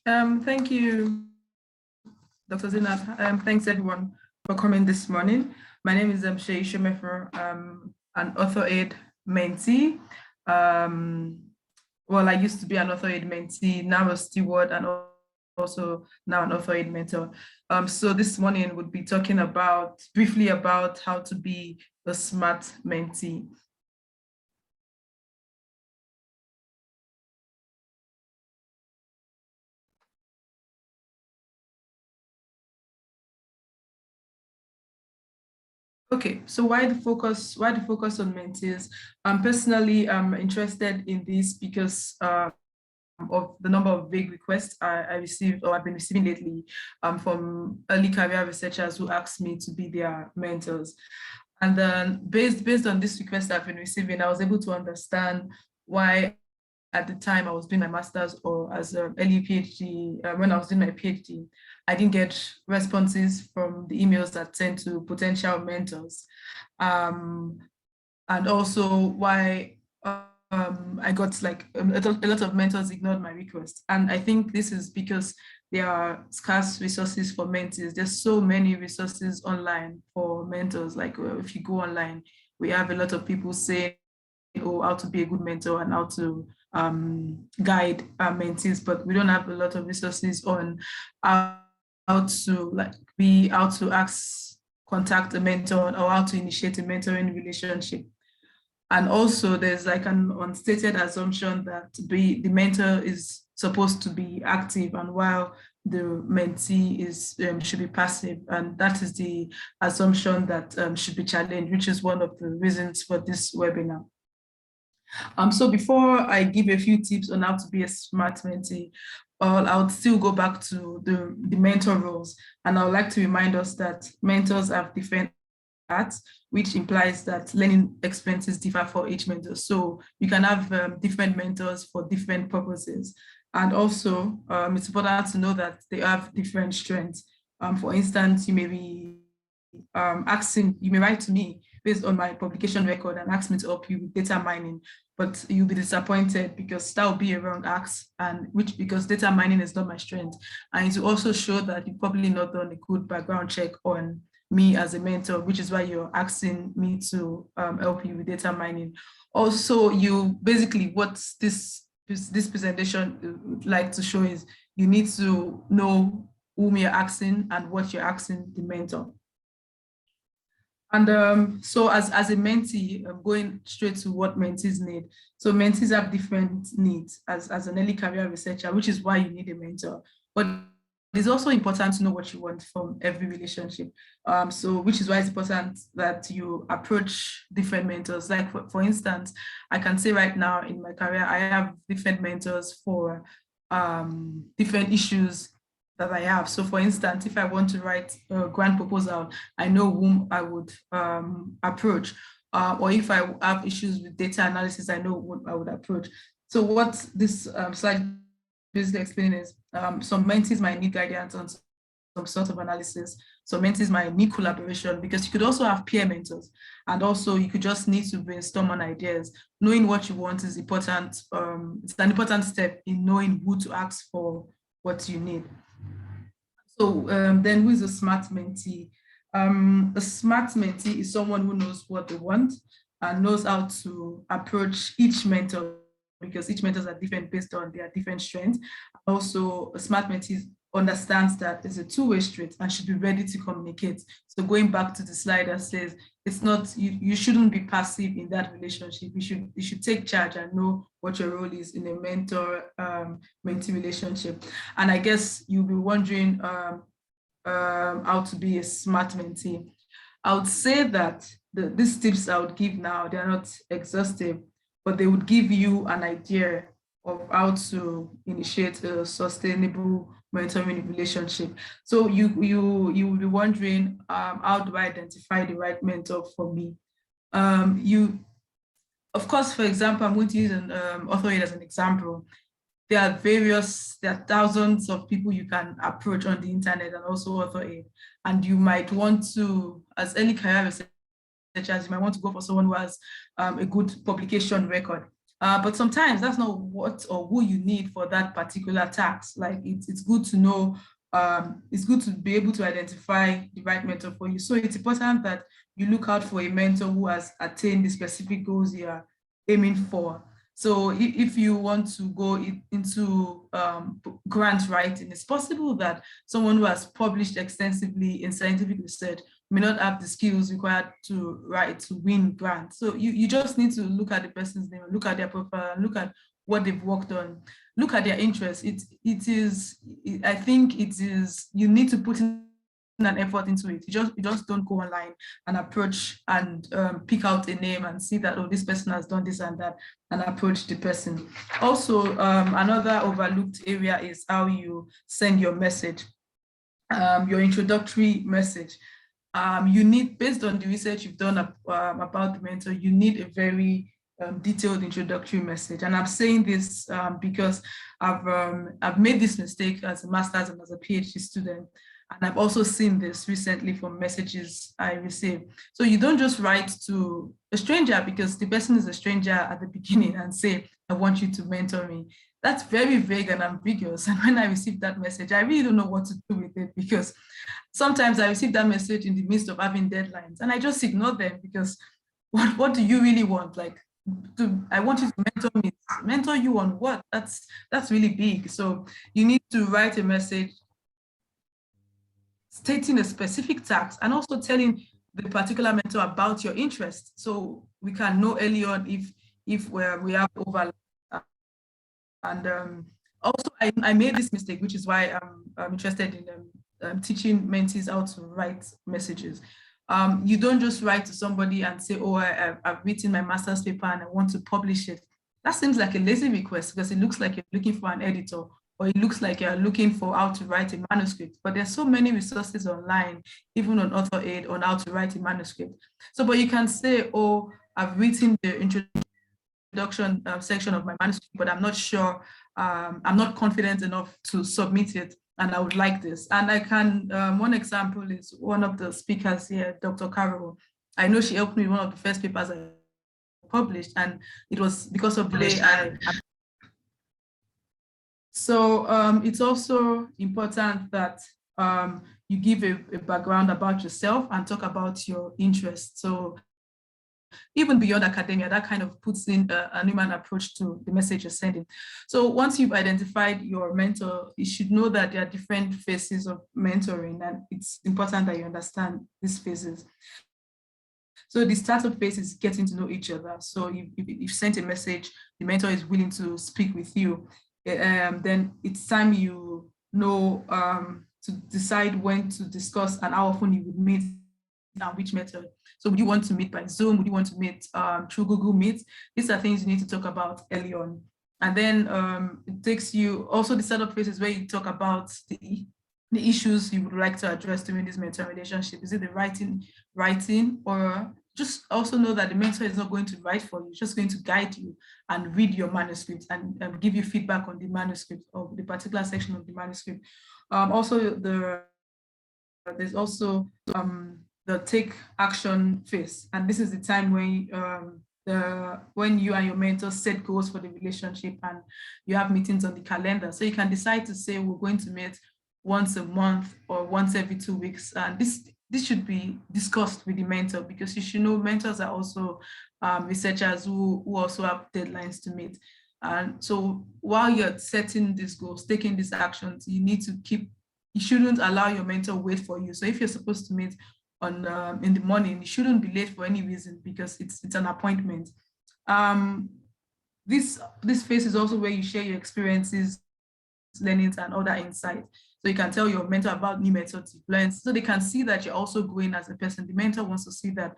Thank you, Dr. Zainab. Thanks everyone for coming this morning. My name is Shei Shemefer, an AuthorAID mentee. Well, I used to be an AuthorAID mentee, now a steward, and also now an AuthorAID mentor. So this morning we'll be talking briefly about how to be a smart mentee. Okay, so why the focus on mentees? Personally, I'm interested in this because of the number of vague requests I received or I've been receiving lately from early career researchers who asked me to be their mentors. And then based on this request I've been receiving, I was able to understand why at the time I was doing my master's or as an early PhD, when I was doing my PhD, I didn't get responses from the emails that sent to potential mentors. And also why I got like a lot of mentors ignored my request. And I think this is because there are scarce resources for mentees. There's so many resources online for mentors. Like if you go online, we have a lot of people saying, oh, how to be a good mentor and how to guide our mentees, but we don't have a lot of resources on how to contact a mentor or how to initiate a mentoring relationship. And also there's like an unstated assumption that the mentor is supposed to be active, and while the mentee should be passive, and that is the assumption that should be challenged, which is one of the reasons for this webinar. So before I give a few tips on how to be a smart mentee, I would still go back to the mentor roles. And I would like to remind us that mentors have different hats, which implies that learning experiences differ for each mentor. So you can have different mentors for different purposes. And also, it's important to know that they have different strengths. For instance, you may be you may write to me based on my publication record and ask me to help you with data mining, but you'll be disappointed because that will be a wrong ask, and because data mining is not my strength. And it will also show that you've probably not done a good background check on me as a mentor, which is why you're asking me to help you with data mining. Also, what this presentation would like to show is you need to know whom you're asking and what you're asking the mentor. And so as a mentee, I'm going straight to what mentees need. So mentees have different needs as an early career researcher, which is why you need a mentor. But it's also important to know what you want from every relationship. So which is why it's important that you approach different mentors. Like for instance, I can say right now in my career, I have different mentors for different issues that I have. So for instance, if I want to write a grant proposal, I know whom I would approach. Or if I have issues with data analysis, I know what I would approach. So what this slide basically explaining is some mentees might need guidance on some sort of analysis. So mentees might need collaboration, because you could also have peer mentors, and also you could just need to brainstorm on ideas. Knowing what you want is important. It's an important step in knowing who to ask for what you need. So then who is a smart mentee? A smart mentee is someone who knows what they want and knows how to approach each mentor, because each mentors are different based on their different strengths. Also, a smart mentee understands that it's a two-way street and should be ready to communicate. So going back to the slide that says, it's not, you shouldn't be passive in that relationship. You should take charge and know what your role is in a mentor-mentee relationship. And I guess you'll be wondering how to be a smart mentee. I would say that these tips I would give now, they're not exhaustive, but they would give you an idea of how to initiate a sustainable mentoring relationship. So you will be wondering, how do I identify the right mentor for me? Of course, for example, I'm going to use an AuthorAID as an example. There are thousands of people you can approach on the internet, and also AuthorAID. And you might want to, as early career researchers, you might want to go for someone who has a good publication record. But sometimes that's not what or who you need for that particular task. Like it's good to know, it's good to be able to identify the right mentor for you. So it's important that you look out for a mentor who has attained the specific goals you are aiming for. So if you want to go into grant writing, it's possible that someone who has published extensively in scientific research may not have the skills required to write to win grants. So you just need to look at the person's name, look at their profile, look at what they've worked on, look at their interests. I think it is, you need to put in an effort into it. You just don't go online and approach and pick out a name and see that, oh, this person has done this and that, and approach the person. Also, another overlooked area is how you send your message, your introductory message. You need, based on the research you've done about the mentor, you need a very detailed introductory message. And I'm saying this because I've made this mistake as a master's and as a PhD student. And I've also seen this recently from messages I receive. So you don't just write to a stranger because the person is a stranger at the beginning and say, I want you to mentor me. That's very vague and ambiguous. And when I received that message, I really don't know what to do with it, because sometimes I receive that message in the midst of having deadlines and I just ignore them, because what do you really want? Like, I want you to mentor me. Mentor you on what? That's really big. So you need to write a message stating a specific task and also telling the particular mentor about your interest, so we can know early on if we have overlap. And also, I made this mistake, which is why I'm interested in teaching mentees how to write messages. You don't just write to somebody and say, oh, I've written my master's paper and I want to publish it. That seems like a lazy request, because it looks like you're looking for an editor, or it looks like you're looking for how to write a manuscript. But there's so many resources online, even on AuthorAID, on how to write a manuscript. So, but you can say, oh, I've written the introduction section of my manuscript, but I'm not sure, I'm not confident enough to submit it, and I would like this. And I can, one example is one of the speakers here, Dr. Carol. I know she helped me with one of the first papers I published, and it was because of delay. So it's also important that you give a background about yourself and talk about your interests. So even beyond academia, that kind of puts in a human approach to the message you're sending. So once you've identified your mentor, you should know that there are different phases of mentoring, and it's important that you understand these phases. So the startup phase is getting to know each other. So if you've sent a message, the mentor is willing to speak with you, then it's time you know to decide when to discuss and how often you would meet and which method. So would you want to meet by Zoom? Would you want to meet through Google Meet? These are things you need to talk about early on. And then it takes you, also the startup phase is where you talk about the issues you would like to address during this mentor relationship. Is it the writing, or just also know that the mentor is not going to write for you, just going to guide you and read your manuscript and give you feedback on the manuscript or the particular section of the manuscript. Also, there's also the take action phase, and this is the time when you and your mentor set goals for the relationship and you have meetings on the calendar. So you can decide to say, we're going to meet once a month or once every 2 weeks. And this should be discussed with the mentor, because you should know mentors are also researchers who also have deadlines to meet. And so while you're setting these goals, taking these actions, you shouldn't allow your mentor wait for you. So if you're supposed to meet on in the morning, you shouldn't be late for any reason, because it's an appointment. This phase is also where you share your experiences, learnings, and other insights. So you can tell your mentor about new methods you've learned, so they can see that you're also growing as a person. The mentor wants to see that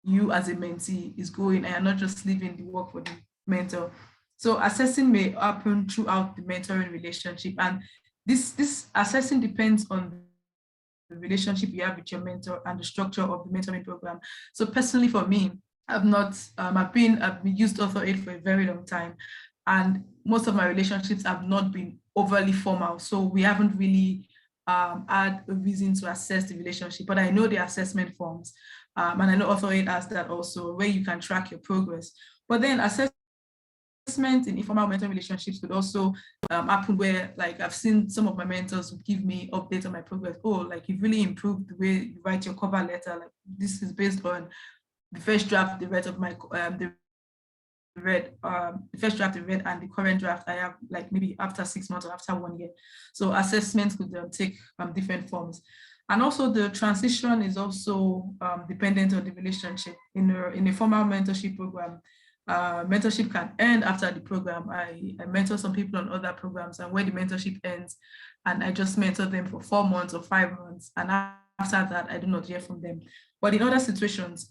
you as a mentee is growing and you're not just leaving the work for the mentor. So assessing may happen throughout the mentoring relationship, and this assessing depends on the relationship you have with your mentor and the structure of the mentoring program. So personally for me, I've used AuthorAID for a very long time, and most of my relationships have not been overly formal. So we haven't really had a reason to assess the relationship, but I know the assessment forms. And I know AuthorAID has that also, where you can track your progress. But then assessing assessment in informal mentor relationships could also happen where, like, I've seen some of my mentors would give me updates on my progress. Oh, like, you've really improved the way you write your cover letter. Like, this is based on the first draft they read of my the first draft they read and the current draft I have, like maybe after 6 months or after 1 year. So assessments could take different forms. And also the transition is also dependent on the relationship. In a formal mentorship program, mentorship can end after the program. I mentor some people on other programs, and when the mentorship ends, and I just mentor them for 4 months or 5 months, and after that, I do not hear from them. But in other situations,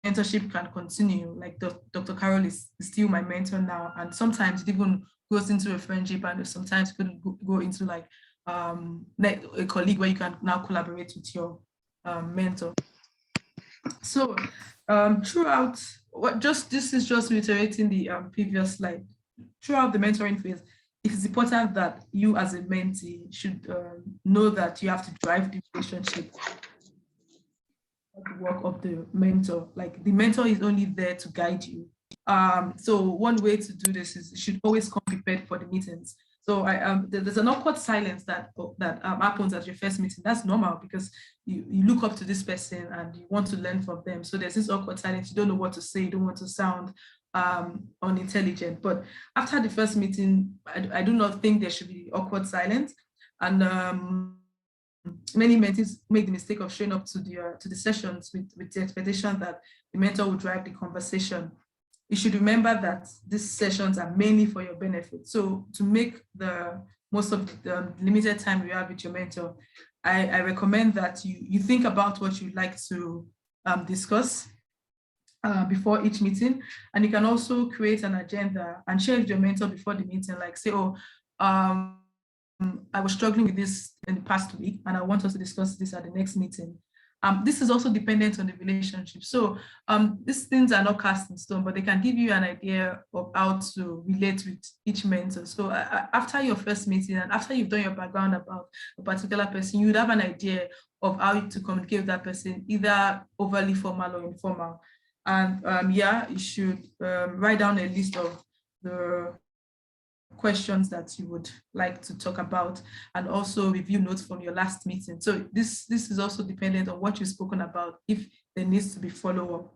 mentorship can continue. Like Dr. Carol is still my mentor now, and sometimes it even goes into a friendship, and sometimes it could go into like a colleague where you can now collaborate with your mentor. So throughout, this is just reiterating the previous slide. Throughout the mentoring phase, it is important that you as a mentee should know that you have to drive the relationship, the work of the mentor. Like, the mentor is only there to guide you. So one way to do this is you should always come prepared for the meetings. So there's an awkward silence that happens at your first meeting. That's normal, because you look up to this person and you want to learn from them. So there's this awkward silence. You don't know what to say. You don't want to sound unintelligent. But after the first meeting, I do not think there should be awkward silence. And many mentees make the mistake of showing up to the sessions with the expectation that the mentor will drive the conversation. You should remember that these sessions are mainly for your benefit. So to make the most of the limited time you have with your mentor, I recommend that you think about what you'd like to discuss before each meeting. And you can also create an agenda and share with your mentor before the meeting, like say, oh, I was struggling with this in the past week, and I want us to discuss this at the next meeting. This is also dependent on the relationship. So these things are not cast in stone, but they can give you an idea of how to relate with each mentor. So after your first meeting and after you've done your background about a particular person, you would have an idea of how to communicate with that person, either overly formal or informal. And yeah, you should write down a list of the questions that you would like to talk about, and also review notes from your last meeting. So this is also dependent on what you've spoken about, if there needs to be follow-up.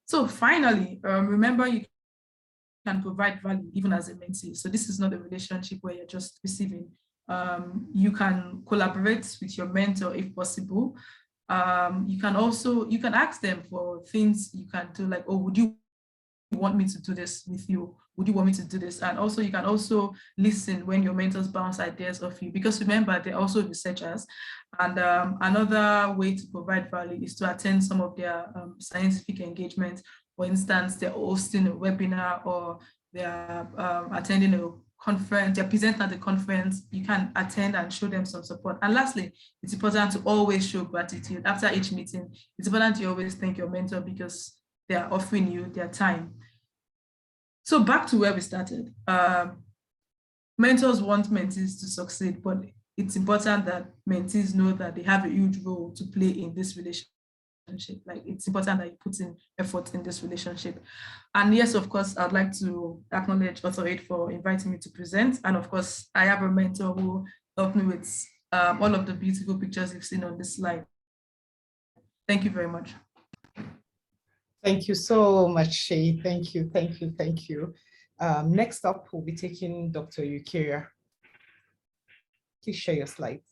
So finally, remember, you can provide value even as a mentee. So this is not a relationship where you're just receiving. You can collaborate with your mentor if possible. You can ask them for things you can do, like, oh, would you want me to do this with you? Would you want me to do this? And also, you can also listen when your mentors bounce ideas off you, because remember, they're also researchers. And another way to provide value is to attend some of their scientific engagements. For instance, they're hosting a webinar, or they're attending a conference, they're presenting at the conference. You can attend and show them some support. And lastly, it's important to always show gratitude. After each meeting, it's important to always thank your mentor, because they are offering you their time. So back to where we started. Mentors want mentees to succeed, but it's important that mentees know that they have a huge role to play in this relationship. Like, it's important that you put in effort in this relationship. And yes, of course, I'd like to acknowledge AuthorAID for inviting me to present. And of course, I have a mentor who helped me with all of the beautiful pictures you've seen on this slide. Thank you very much. Thank you so much, Shay. Thank you, thank you, thank you. Next up, we'll be taking Dr. Eucharia. Please share your slides.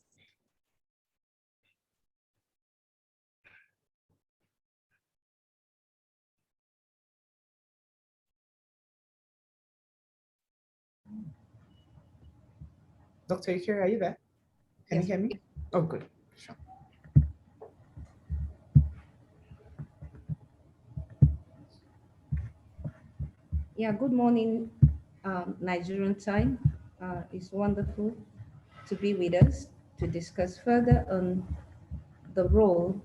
Dr. Eucharia, are you there? Can you hear me? Oh, good. Sure. Yeah, good morning, Nigerian time. It's wonderful to be with us to discuss further on the role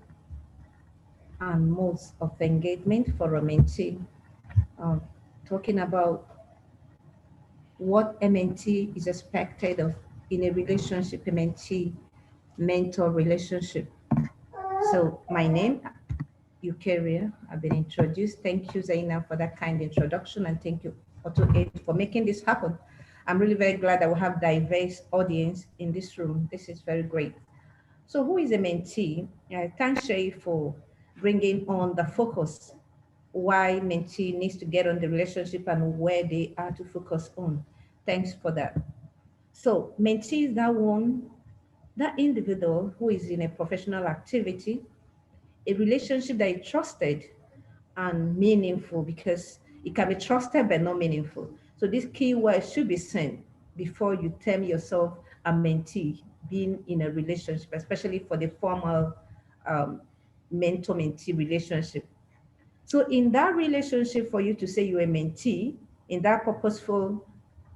and modes of engagement for a mentee. Talking about what a mentee is expected of in a relationship, a mentee-mentor relationship. So my name, Eucharia. I've been introduced. Thank you, Zainab, for that kind introduction, and thank you, AuthorAID, for making this happen. I'm really very glad that we have diverse audience in this room. This is very great. So who is a mentee? Thanks, Shay, for bringing on the focus, why mentee needs to get on the relationship and where they are to focus on. Thanks for that. So mentee is that individual who is in a professional activity, a relationship that is trusted and meaningful, because it can be trusted but not meaningful. So this keyword should be sent before you term yourself a mentee, being in a relationship, especially for the formal mentor-mentee relationship. So in that relationship, for you to say you're a mentee, in that purposeful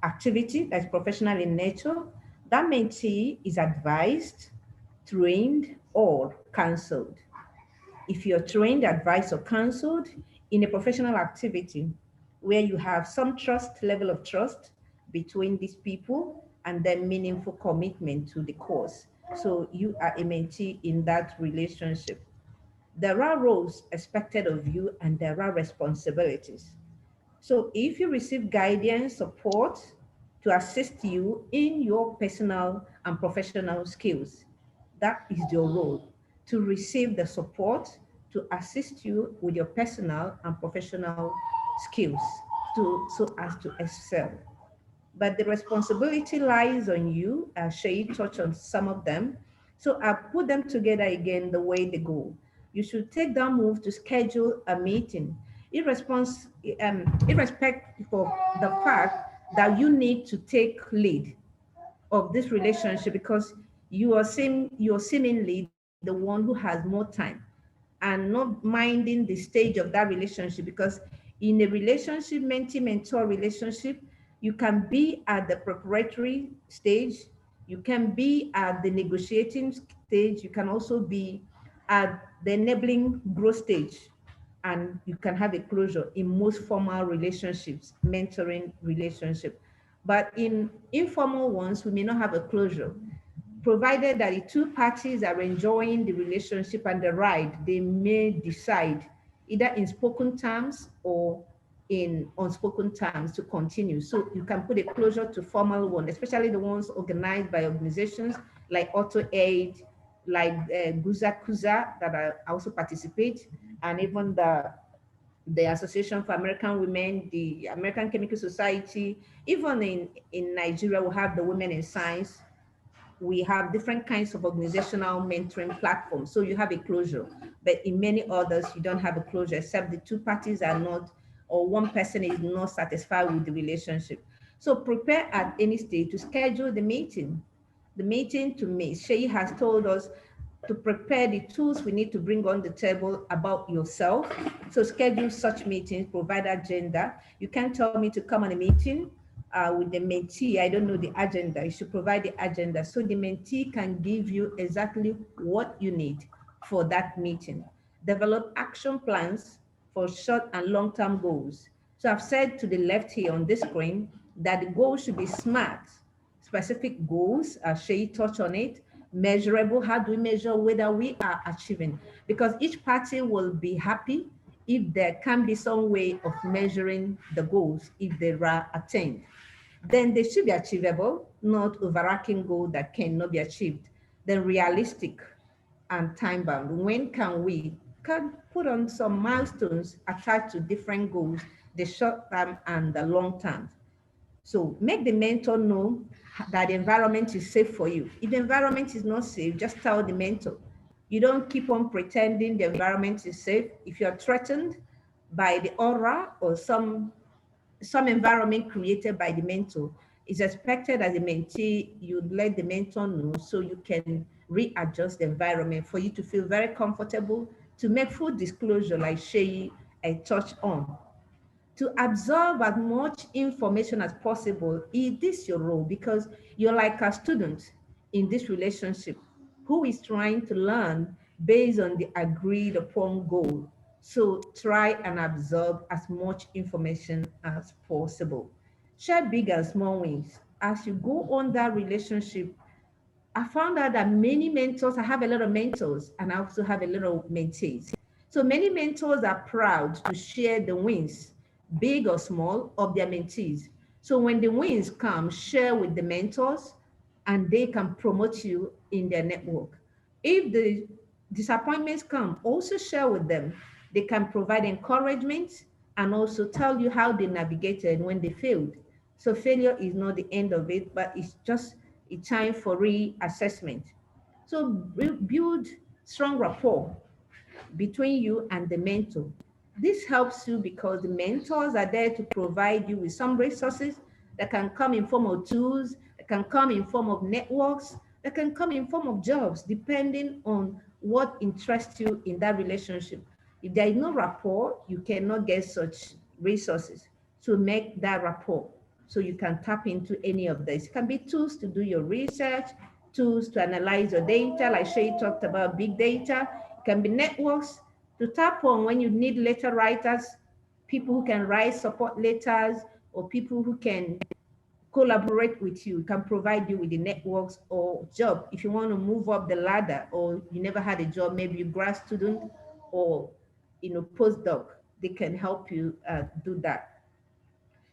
activity that's professional in nature, that mentee is advised, trained, or counseled. If you're trained, advised, or counseled in a professional activity where you have some level of trust between these people and then meaningful commitment to the cause. So you are a mentee in that relationship. There are roles expected of you and there are responsibilities. So if you receive guidance, support to assist you in your personal and professional skills, that is your role, to receive the support to assist you with your personal and professional skills so as to excel. But the responsibility lies on you. Shay touched on some of them. So I put them together again the way they go. You should take that move to schedule a meeting, irrespective of the fact that you need to take lead of this relationship, because you're seemingly the one who has more time and not minding the stage of that relationship, because in a relationship, mentee-mentor relationship, you can be at the preparatory stage, you can be at the negotiating stage, you can also be at the enabling growth stage, and you can have a closure in most formal relationships, mentoring relationship. But in informal ones, we may not have a closure, provided that the two parties are enjoying the relationship and the ride. They may decide either in spoken terms or in unspoken terms to continue. So you can put a closure to formal one, especially the ones organized by organizations like AuthorAID, like Guza Kuza that I also participate, and even the Association for American Women, the American Chemical Society. Even in Nigeria, we have the Women in Science. We have different kinds of organizational mentoring platforms. So you have a closure, but in many others, you don't have a closure, except the two parties are not, or one person is not satisfied with the relationship. So prepare at any stage to schedule the meeting. The meeting to me, Shay has told us to prepare the tools we need to bring on the table about yourself. So schedule such meetings, provide agenda. You can't tell me to come on a meeting with the mentee. I don't know the agenda. You should provide the agenda so the mentee can give you exactly what you need for that meeting. Develop action plans for short and long-term goals. So I've said to the left here on this screen that the goals should be SMART, specific goals, Shay touched on it, measurable. How do we measure whether we are achieving? Because each party will be happy if there can be some way of measuring the goals if they are attained. Then they should be achievable, not overarching goal that cannot be achieved. Then realistic and time bound. When can put on some milestones attached to different goals, the short term and the long term. So make the mentor know that the environment is safe for you. If the environment is not safe, just tell the mentor. You don't keep on pretending the environment is safe. If you're threatened by the aura or some environment created by the mentor, it's expected as a mentee, you let the mentor know so you can readjust the environment for you to feel very comfortable, to make full disclosure like Shay touched on. To absorb as much information as possible. It is your role because you're like a student in this relationship who is trying to learn based on the agreed upon goal. So try and absorb as much information as possible. Share big and small wins. As you go on that relationship, I found out that many mentors, I have a lot of mentors and I also have a lot of mentees. So many mentors are proud to share the wins, big or small, of their mentees. So when the wins come, share with the mentors and they can promote you in their network. If the disappointments come, also share with them. They can provide encouragement and also tell you how they navigated when they failed. So failure is not the end of it, but it's just a time for reassessment. So build strong rapport between you and the mentor. This helps you because the mentors are there to provide you with some resources that can come in form of tools, that can come in form of networks, that can come in form of jobs, depending on what interests you in that relationship. If there is no rapport, you cannot get such resources to make that rapport. So you can tap into any of this. It can be tools to do your research, tools to analyze your data, like Shay talked about big data. It can be networks to tap on when you need letter writers, people who can write support letters, or people who can collaborate with you, can provide you with the networks or job. If you want to move up the ladder or you never had a job, maybe you're a grad student or postdoc, they can help you do that.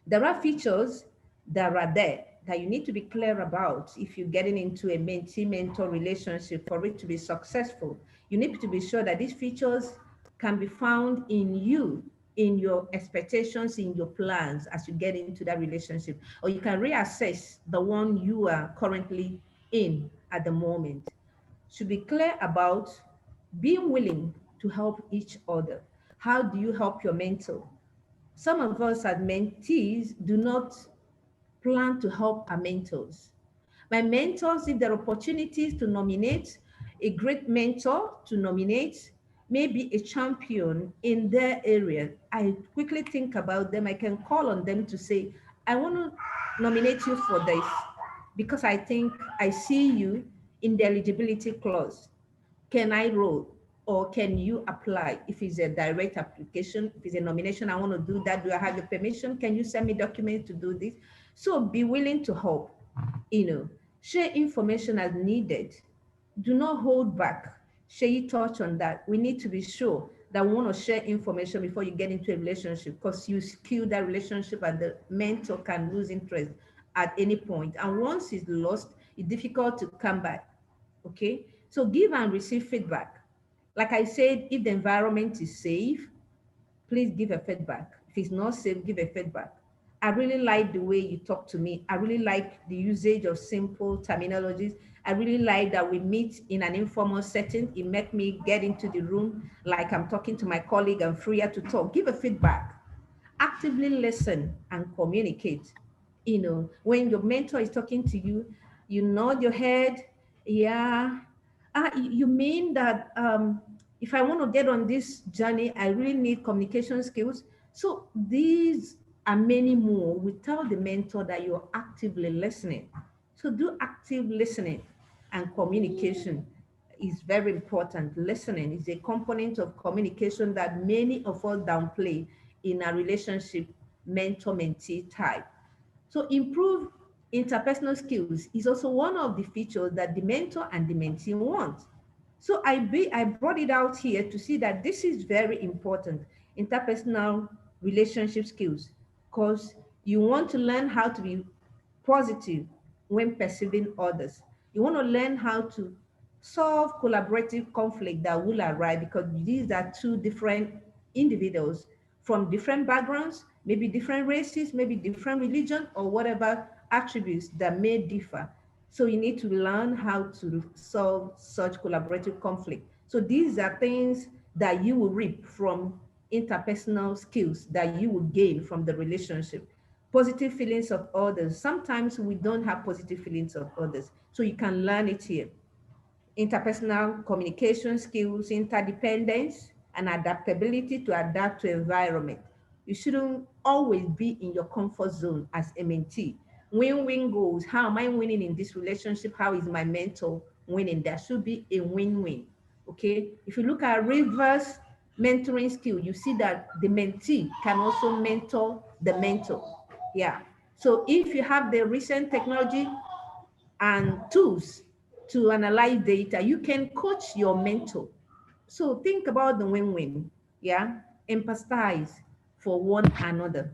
There are features that are there that you need to be clear about if you're getting into a mentee-mentor relationship. For it to be successful, you need to be sure that these features can be found in you, in your expectations, in your plans as you get into that relationship, or you can reassess the one you are currently in at the moment. Should be clear about being willing to help each other. How do you help your mentor? Some of us as mentees do not plan to help our mentors. My mentors, if there are opportunities to nominate a great mentor, to nominate maybe a champion in their area, I quickly think about them. I can call on them to say, I want to nominate you for this because I think I see you in the eligibility clause. Can I roll or can you apply? If it's a direct application, if it's a nomination, I want to do that. Do I have your permission? Can you send me documents to do this? So be willing to help, share information as needed. Do not hold back. Shay touch on that. We need to be sure that we want to share information before you get into a relationship, because you skill that relationship and the mentor can lose interest at any point. And once it's lost, it's difficult to come back. Okay, so give and receive feedback. Like I said, if the environment is safe, please give a feedback. If it's not safe, give a feedback. I really like the way you talk to me. I really like the usage of simple terminologies. I really like that we meet in an informal setting. It makes me get into the room like I'm talking to my colleague and freer to talk. Give a feedback. Actively listen and communicate. When your mentor is talking to you, you nod your head. Yeah. You mean that if I want to get on this journey, I really need communication skills. So these and many more will tell the mentor that you're actively listening. So do active listening, and communication is very important. Listening is a component of communication that many of us downplay in a relationship mentor-mentee type. So improve interpersonal skills is also one of the features that the mentor and the mentee want. So I brought it out here to see that this is very important, interpersonal relationship skills, because you want to learn how to be positive when perceiving others. You want to learn how to solve collaborative conflict that will arise, because these are two different individuals from different backgrounds, maybe different races, maybe different religion, or whatever attributes that may differ. So you need to learn how to solve such collaborative conflict. So these are things that you will reap from interpersonal skills that you will gain from the relationship. Positive feelings of others. Sometimes we don't have positive feelings of others. So you can learn it here. Interpersonal communication skills, interdependence, and adaptability to adapt to environment. You shouldn't always be in your comfort zone as a mentee. Win-win goals. How am I winning in this relationship? How is my mentor winning? There should be a win-win. Okay. If you look at reverse mentoring skill, you see that the mentee can also mentor the mentor. Yeah. So if you have the recent technology and tools to analyze data, you can coach your mentor. So think about the win-win, yeah? Empathize for one another.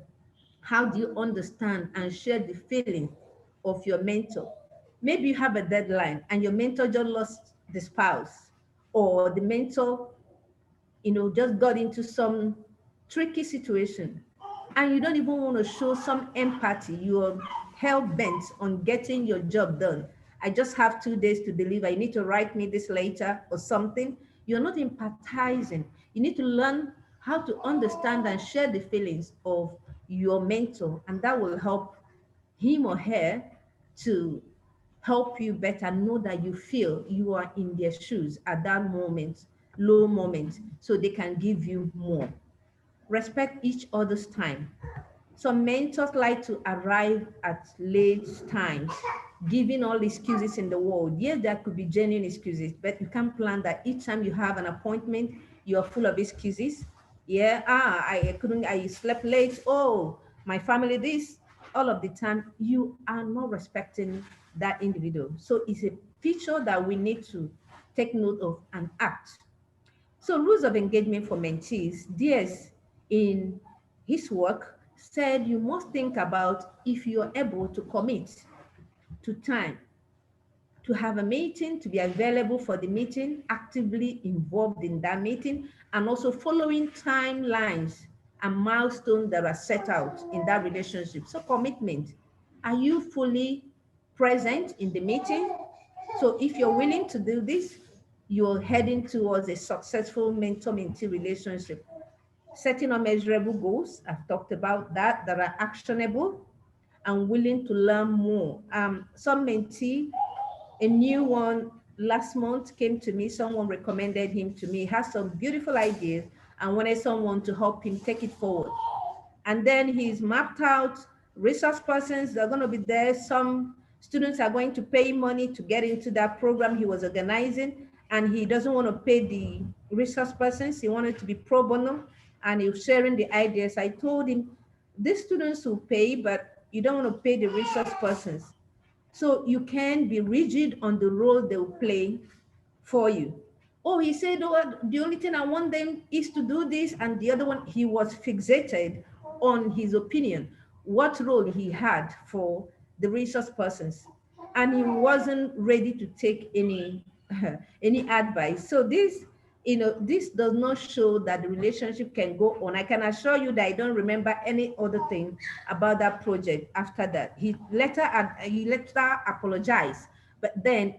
How do you understand and share the feeling of your mentor? Maybe you have a deadline and your mentor just lost the spouse, or the mentor, just got into some tricky situation, and you don't even want to show some empathy. You're hell bent on getting your job done. I just have 2 days to deliver. You need to write me this later or something. You're not empathizing. You need to learn how to understand and share the feelings of your mentor, and that will help him or her to help you better know that you feel you are in their shoes at that moment, low moment, so they can give you more. Respect each other's time. Some mentors like to arrive at late times, giving all the excuses in the world. Yes, there could be genuine excuses, but you can't plan that each time you have an appointment, you're full of excuses. Yeah, I slept late. Oh, my family, this, all of the time. You are not respecting that individual. So it's a feature that we need to take note of and act. So rules of engagement for mentees, DS in his work said you must think about if you're able to commit to time, to have a meeting, to be available for the meeting, actively involved in that meeting, and also following timelines and milestones that are set out in that relationship. So commitment, are you fully present in the meeting? So if you're willing to do this, you're heading towards a successful mentor-mentee relationship. Setting up measurable goals, I've talked about that are actionable and willing to learn more. Some mentee, a new one last month came to me, someone recommended him to me, he has some beautiful ideas and wanted someone to help him take it forward. And then he's mapped out resource persons that are going to be there. Some students are going to pay money to get into that program he was organizing, and he doesn't want to pay the resource persons. He wanted to be pro bono, and he was sharing the ideas. I told him, these students will pay, but you don't want to pay the resource persons. So you can be rigid on the role they will play for you. Oh, he said, oh, the only thing I want them is to do this, and the other one, he was fixated on his opinion, what role he had for the resource persons, and he wasn't ready to take any any advice. So this, this does not show that the relationship can go on. I can assure you that I don't remember any other thing about that project after that. He later apologized, but then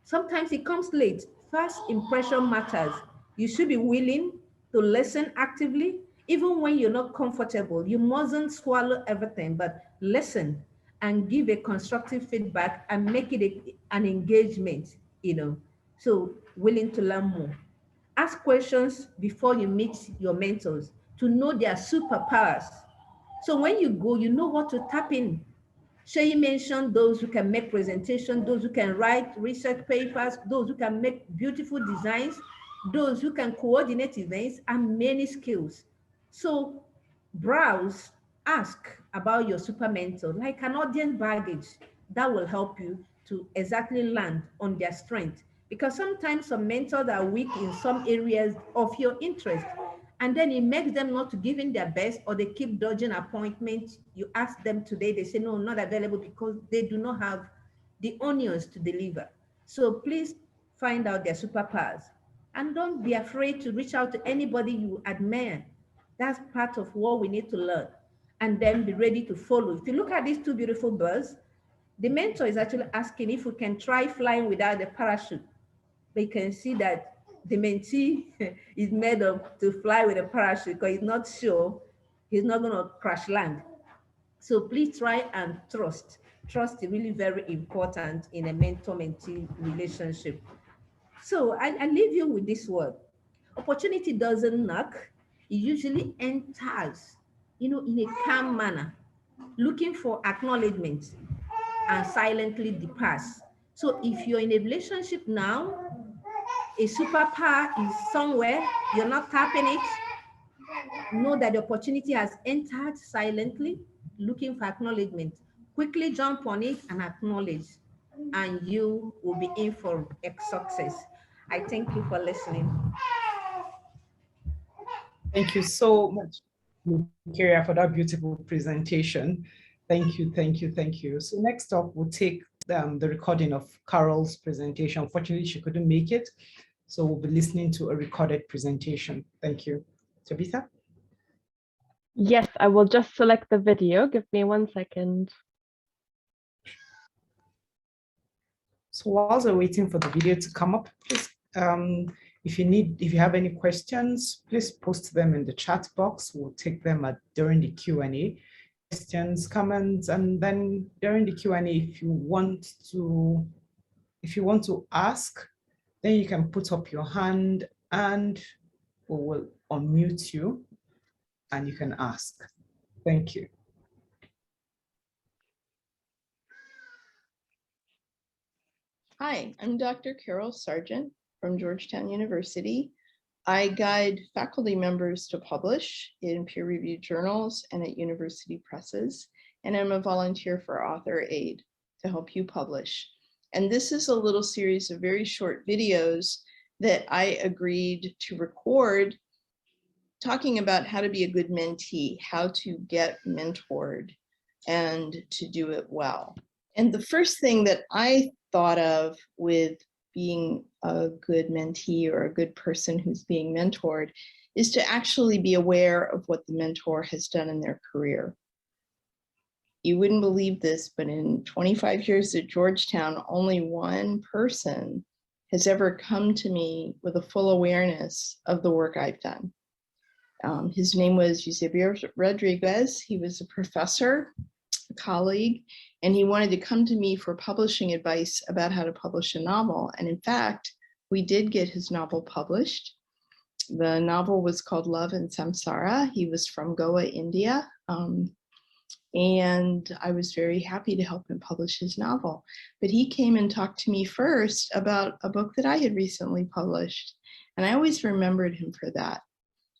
sometimes it comes late. First impression matters. You should be willing to listen actively, even when you're not comfortable. You mustn't swallow everything, but listen and give a constructive feedback and make it an engagement, So willing to learn more. Ask questions before you meet your mentors to know their superpowers. So when you go, you know what to tap in. Shay mentioned those who can make presentations, those who can write research papers, those who can make beautiful designs, those who can coordinate events, and many skills. So browse, ask about your super mentor, like an audience baggage that will help you to exactly land on their strength. Because sometimes some mentors are weak in some areas of your interest, and then it makes them not to give in their best, or they keep dodging appointments. You ask them today, they say, no, not available, because they do not have the onions to deliver. So please find out their superpowers. And don't be afraid to reach out to anybody you admire. That's part of what we need to learn. And then be ready to follow. If you look at these two beautiful birds, the mentor is actually asking if we can try flying without a parachute. But you can see that the mentee is made up to fly with a parachute because he's not sure he's not going to crash land. So please try and trust. Trust is really very important in a mentor-mentee relationship. So I leave you with this word. Opportunity doesn't knock. It usually enters, in a calm manner, looking for acknowledgement and silently departs. So if you're in a relationship now, a superpower is somewhere, you're not tapping it, know that the opportunity has entered silently, looking for acknowledgement. Quickly jump on it and acknowledge, and you will be in for a success. I thank you for listening. Thank you so much, Eucharia, for that beautiful presentation. Thank you, thank you, thank you. So next up, we'll take the recording of Carol's presentation. Unfortunately, she couldn't make it, so we'll be listening to a recorded presentation. Thank you. Tabitha? Yes, I will just select the video. Give me 1 second. So while we're waiting for the video to come up, please, if you have any questions, please post them in the chat box. We'll take them during the Q&A. Questions, comments, and then during the Q&A, if you want to ask, then you can put up your hand and we will unmute you and you can ask. Thank you. Hi, I'm Dr. Carol Sargent from Georgetown University. I guide faculty members to publish in peer-reviewed journals and at university presses, and I'm a volunteer for AuthorAID to help you publish. And this is a little series of very short videos that I agreed to record talking about how to be a good mentee, how to get mentored, and to do it well. And the first thing that I thought of with being a good mentee or a good person who's being mentored is to actually be aware of what the mentor has done in their career. You wouldn't believe this, but in 25 years at Georgetown, only one person has ever come to me with a full awareness of the work I've done. His name was Eucharia Rodriguez. He was a professor, a colleague, and he wanted to come to me for publishing advice about how to publish a novel. And in fact, we did get his novel published. The novel was called Love and Samsara. He was from Goa, India. And I was very happy to help him publish his novel. But he came and talked to me first about a book that I had recently published. And I always remembered him for that.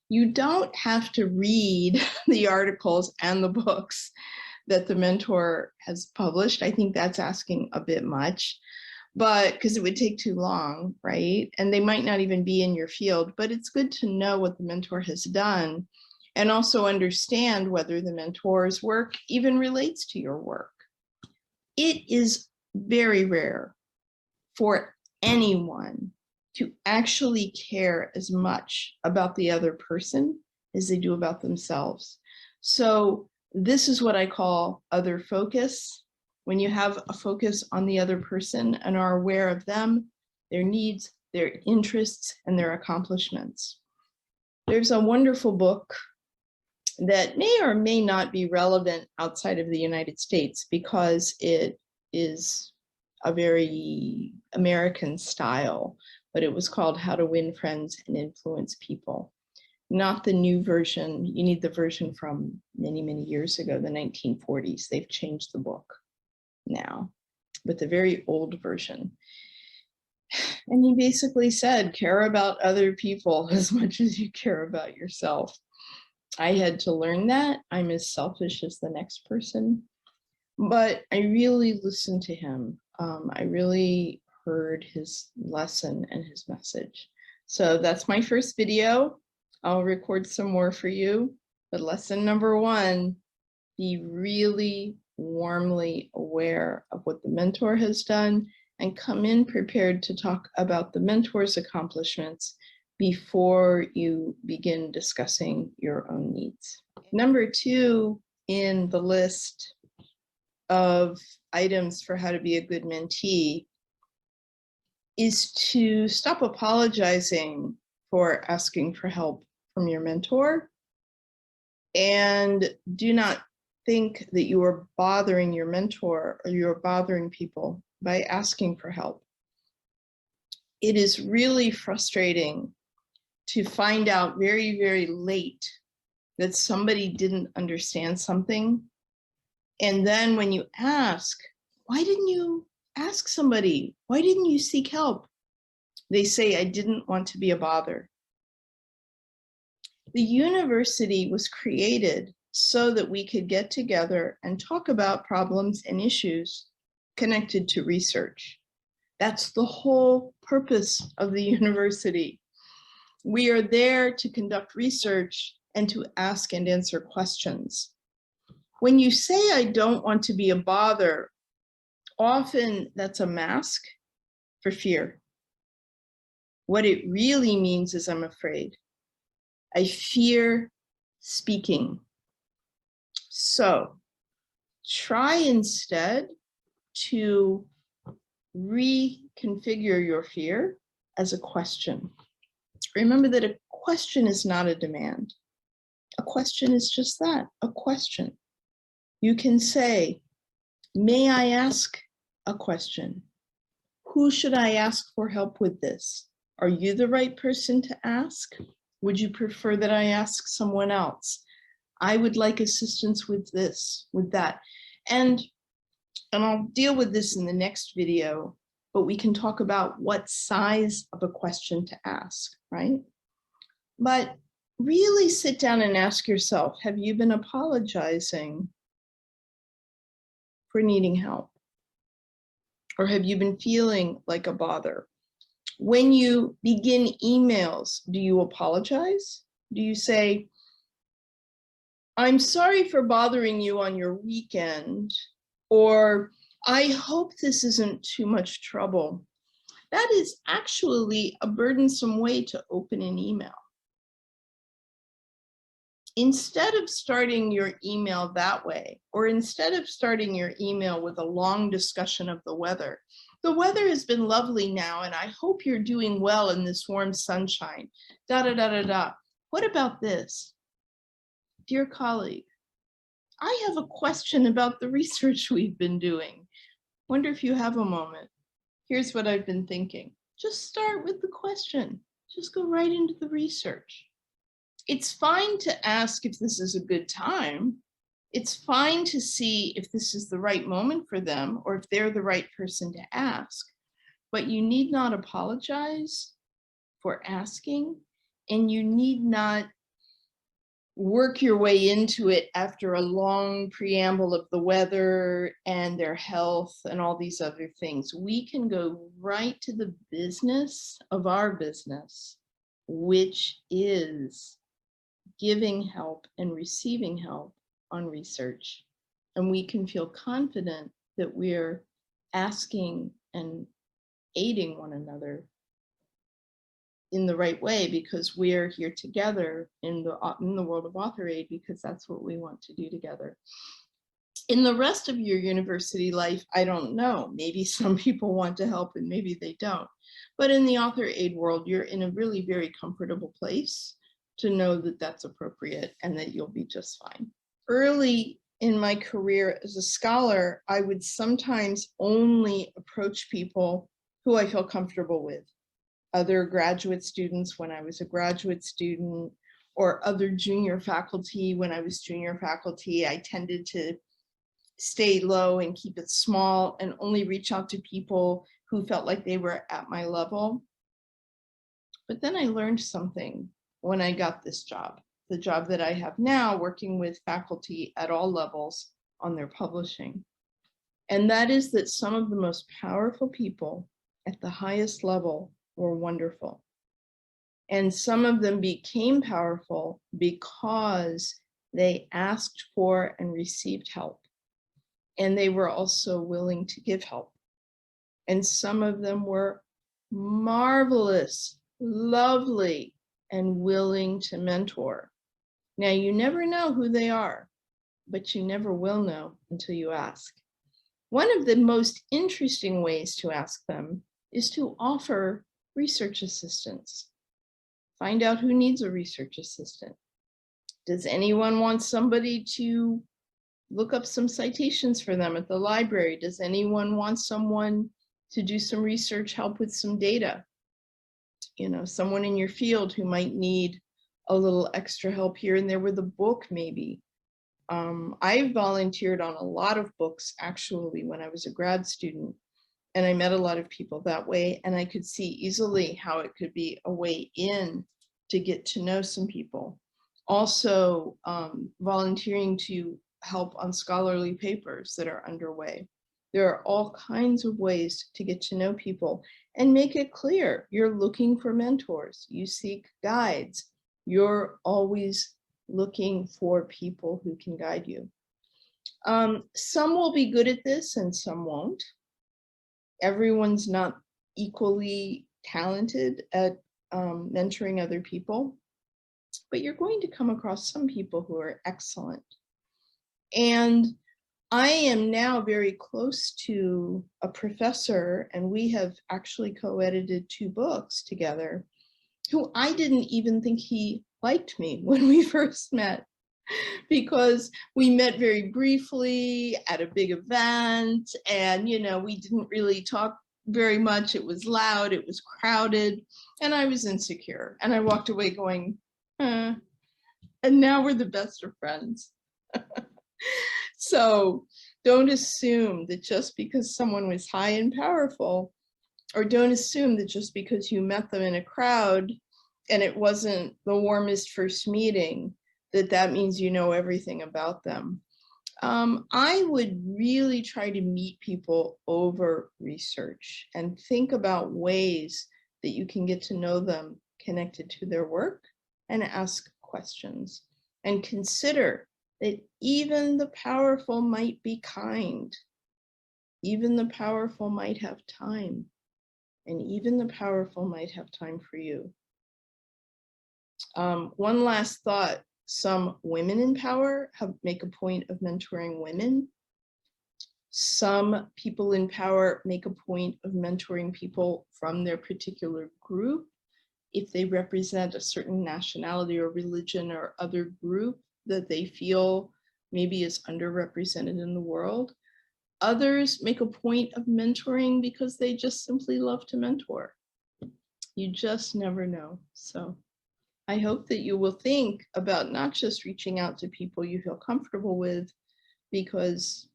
You don't have to read the articles and the books that the mentor has published. I think that's asking a bit much, but because it would take too long, right? And they might not even be in your field, but it's good to know what the mentor has done and also understand whether the mentor's work even relates to your work. It is very rare for anyone to actually care as much about the other person as they do about themselves. So this is what I call other focus. When you have a focus on the other person and are aware of them, their needs, their interests, and their accomplishments. There's a wonderful book that may or may not be relevant outside of the United States because it is a very American style, but it was called How to Win Friends and Influence People. Not the new version. You need the version from many, many years ago, the 1940s. They've changed the book now, but the very old version. And he basically said, care about other people as much as you care about yourself. I had to learn that. I'm as selfish as the next person, but I really listened to him. I really heard his lesson and his message. So that's my first video. I'll record some more for you. But lesson number one, be really warmly aware of what the mentor has done and come in prepared to talk about the mentor's accomplishments before you begin discussing your own needs. Number two in the list of items for how to be a good mentee is to stop apologizing for asking for help from your mentor, and do not think that you are bothering your mentor or you're bothering people by asking for help. It is really frustrating to find out very, very late that somebody didn't understand something. And then when you ask, why didn't you ask somebody? Why didn't you seek help? They say, I didn't want to be a bother. The university was created so that we could get together and talk about problems and issues connected to research. That's the whole purpose of the university. We are there to conduct research and to ask and answer questions. When you say, I don't want to be a bother, often that's a mask for fear. What it really means is I'm afraid. I fear speaking. So try instead to reconfigure your fear as a question. Remember that a question is not a demand. A question is just that, a question. You can say, may I ask a question? Who should I ask for help with this? Are you the right person to ask? Would you prefer that I ask someone else? I would like assistance with this, with that. And I'll deal with this in the next video, but we can talk about what size of a question to ask, right? But really sit down and ask yourself, have you been apologizing for needing help? Or have you been feeling like a bother? When you begin emails, do you apologize? Do you say, I'm sorry for bothering you on your weekend, or I hope this isn't too much trouble? That is actually a burdensome way to open an email. Instead of starting your email that way, or instead of starting your email with a long discussion of the weather has been lovely now, and I hope you're doing well in this warm sunshine, da da da da da. What about this? Dear colleague, I have a question about the research we've been doing. Wonder if you have a moment. Here's what I've been thinking. Just start with the question. Just go right into the research. It's fine to ask if this is a good time. It's fine to see if this is the right moment for them or if they're the right person to ask. But you need not apologize for asking, and you need not work your way into it after a long preamble of the weather and their health and all these other things. We can go right to the business of our business, which is giving help and receiving help on research. And we can feel confident that we're asking and aiding one another in the right way, because we're here together in the world of AuthorAID, because that's what we want to do together. In the rest of your university life, I don't know, maybe some people want to help and maybe they don't. But in the AuthorAID world, you're in a really very comfortable place to know that that's appropriate and that you'll be just fine. Early in my career as a scholar, I would sometimes only approach people who I feel comfortable with. Other graduate students when I was a graduate student, or other junior faculty when I was junior faculty. I tended to stay low and keep it small and only reach out to people who felt like they were at my level. But then I learned something when I got this job, the job that I have now, working with faculty at all levels on their publishing. And that is that some of the most powerful people at the highest level were wonderful. And some of them became powerful because they asked for and received help. And they were also willing to give help. And some of them were marvelous, lovely, and willing to mentor. Now, you never know who they are, but you never will know until you ask. One of the most interesting ways to ask them is to offer research assistance. Find out who needs a research assistant. Does anyone want somebody to look up some citations for them at the library? Does anyone want someone to do some research help with some data? You know, someone in your field who might need a little extra help here and there with a book, maybe. I volunteered on a lot of books, actually, when I was a grad student, and I met a lot of people that way, and I could see easily how it could be a way in to get to know some people. Also, volunteering to help on scholarly papers that are underway. There are all kinds of ways to get to know people, and make it clear you're looking for mentors. You seek guides. You're always looking for people who can guide you. Some will be good at this and some won't. Everyone's not equally talented at mentoring other people, but you're going to come across some people who are excellent. And I am now very close to a professor, and we have actually co-edited 2 books together, who I didn't even think he liked me when we first met, because we met very briefly at a big event, and we didn't really talk very much. It was loud, it was crowded, and I was insecure, and I walked away going, and now we're the best of friends. So don't assume that just because someone was high and powerful, or don't assume that just because you met them in a crowd and it wasn't the warmest first meeting, that means you know everything about them. I would really try to meet people over research and think about ways that you can get to know them connected to their work, and ask questions, and consider that even the powerful might be kind. Even the powerful might have time, and even the powerful might have time for you. One last thought. Some women in power make a point of mentoring women. Some people in power make a point of mentoring people from their particular group, if they represent a certain nationality or religion or other group that they feel maybe is underrepresented in the world. Others make a point of mentoring because they just simply love to mentor. You just never know. So I hope that you will think about not just reaching out to people you feel comfortable with because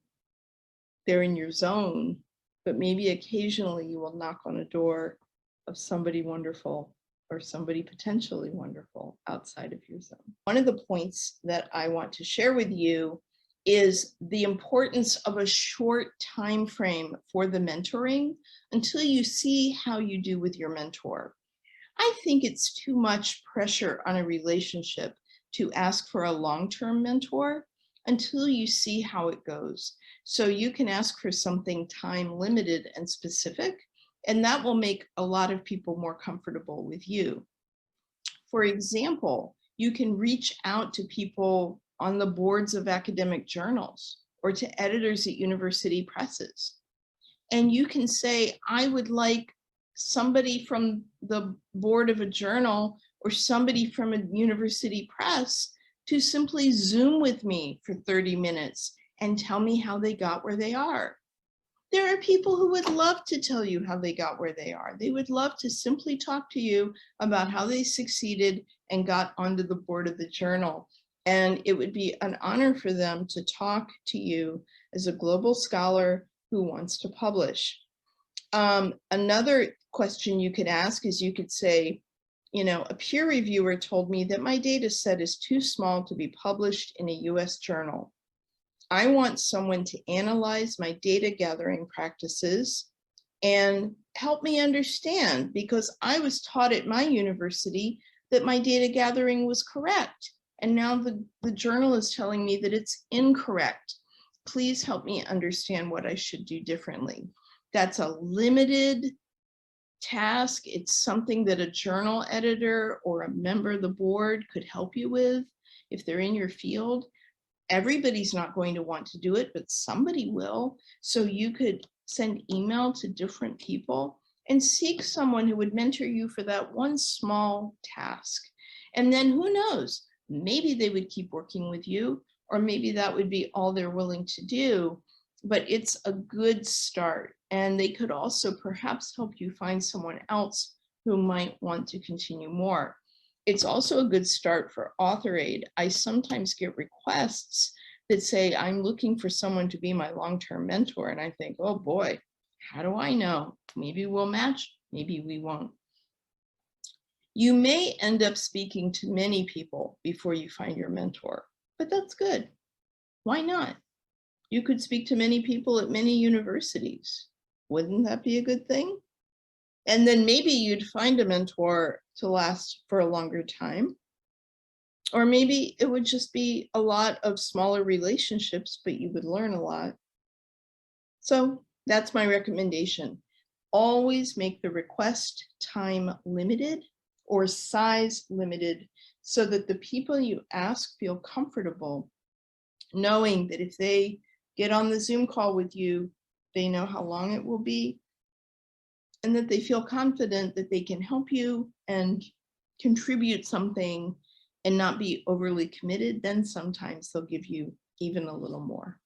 they're in your zone, but maybe occasionally you will knock on a door of somebody wonderful or somebody potentially wonderful outside of your zone. One of the points that I want to share with you is the importance of a short time frame for the mentoring until you see how you do with your mentor. I think it's too much pressure on a relationship to ask for a long-term mentor until you see how it goes. So you can ask for something time limited and specific, and that will make a lot of people more comfortable with you. For example, you can reach out to people on the boards of academic journals or to editors at university presses. And you can say, I would like somebody from the board of a journal or somebody from a university press to simply Zoom with me for 30 minutes and tell me how they got where they are. There are people who would love to tell you how they got where they are. They would love to simply talk to you about how they succeeded and got onto the board of the journal. And it would be an honor for them to talk to you as a global scholar who wants to publish. Another question you could ask is, you could say, a peer reviewer told me that my data set is too small to be published in a US journal. I want someone to analyze my data gathering practices and help me understand, because I was taught at my university that my data gathering was correct. And now the journal is telling me that it's incorrect. Please help me understand what I should do differently. That's a limited task. It's something that a journal editor or a member of the board could help you with if they're in your field. Everybody's not going to want to do it, but somebody will. So you could send email to different people and seek someone who would mentor you for that one small task. And then who knows, maybe they would keep working with you, or maybe that would be all they're willing to do, but it's a good start. And they could also perhaps help you find someone else who might want to continue more. It's also a good start for AuthorAID. I sometimes get requests that say, I'm looking for someone to be my long-term mentor. And I think, oh boy, how do I know? Maybe we'll match, maybe we won't. You may end up speaking to many people before you find your mentor, but that's good. Why not? You could speak to many people at many universities. Wouldn't that be a good thing? And then maybe you'd find a mentor to last for a longer time. Or maybe it would just be a lot of smaller relationships, but you would learn a lot. So that's my recommendation. Always make the request time limited or size limited so that the people you ask feel comfortable knowing that if they get on the Zoom call with you, they know how long it will be, and that they feel confident that they can help you and contribute something and not be overly committed. Then sometimes they'll give you even a little more.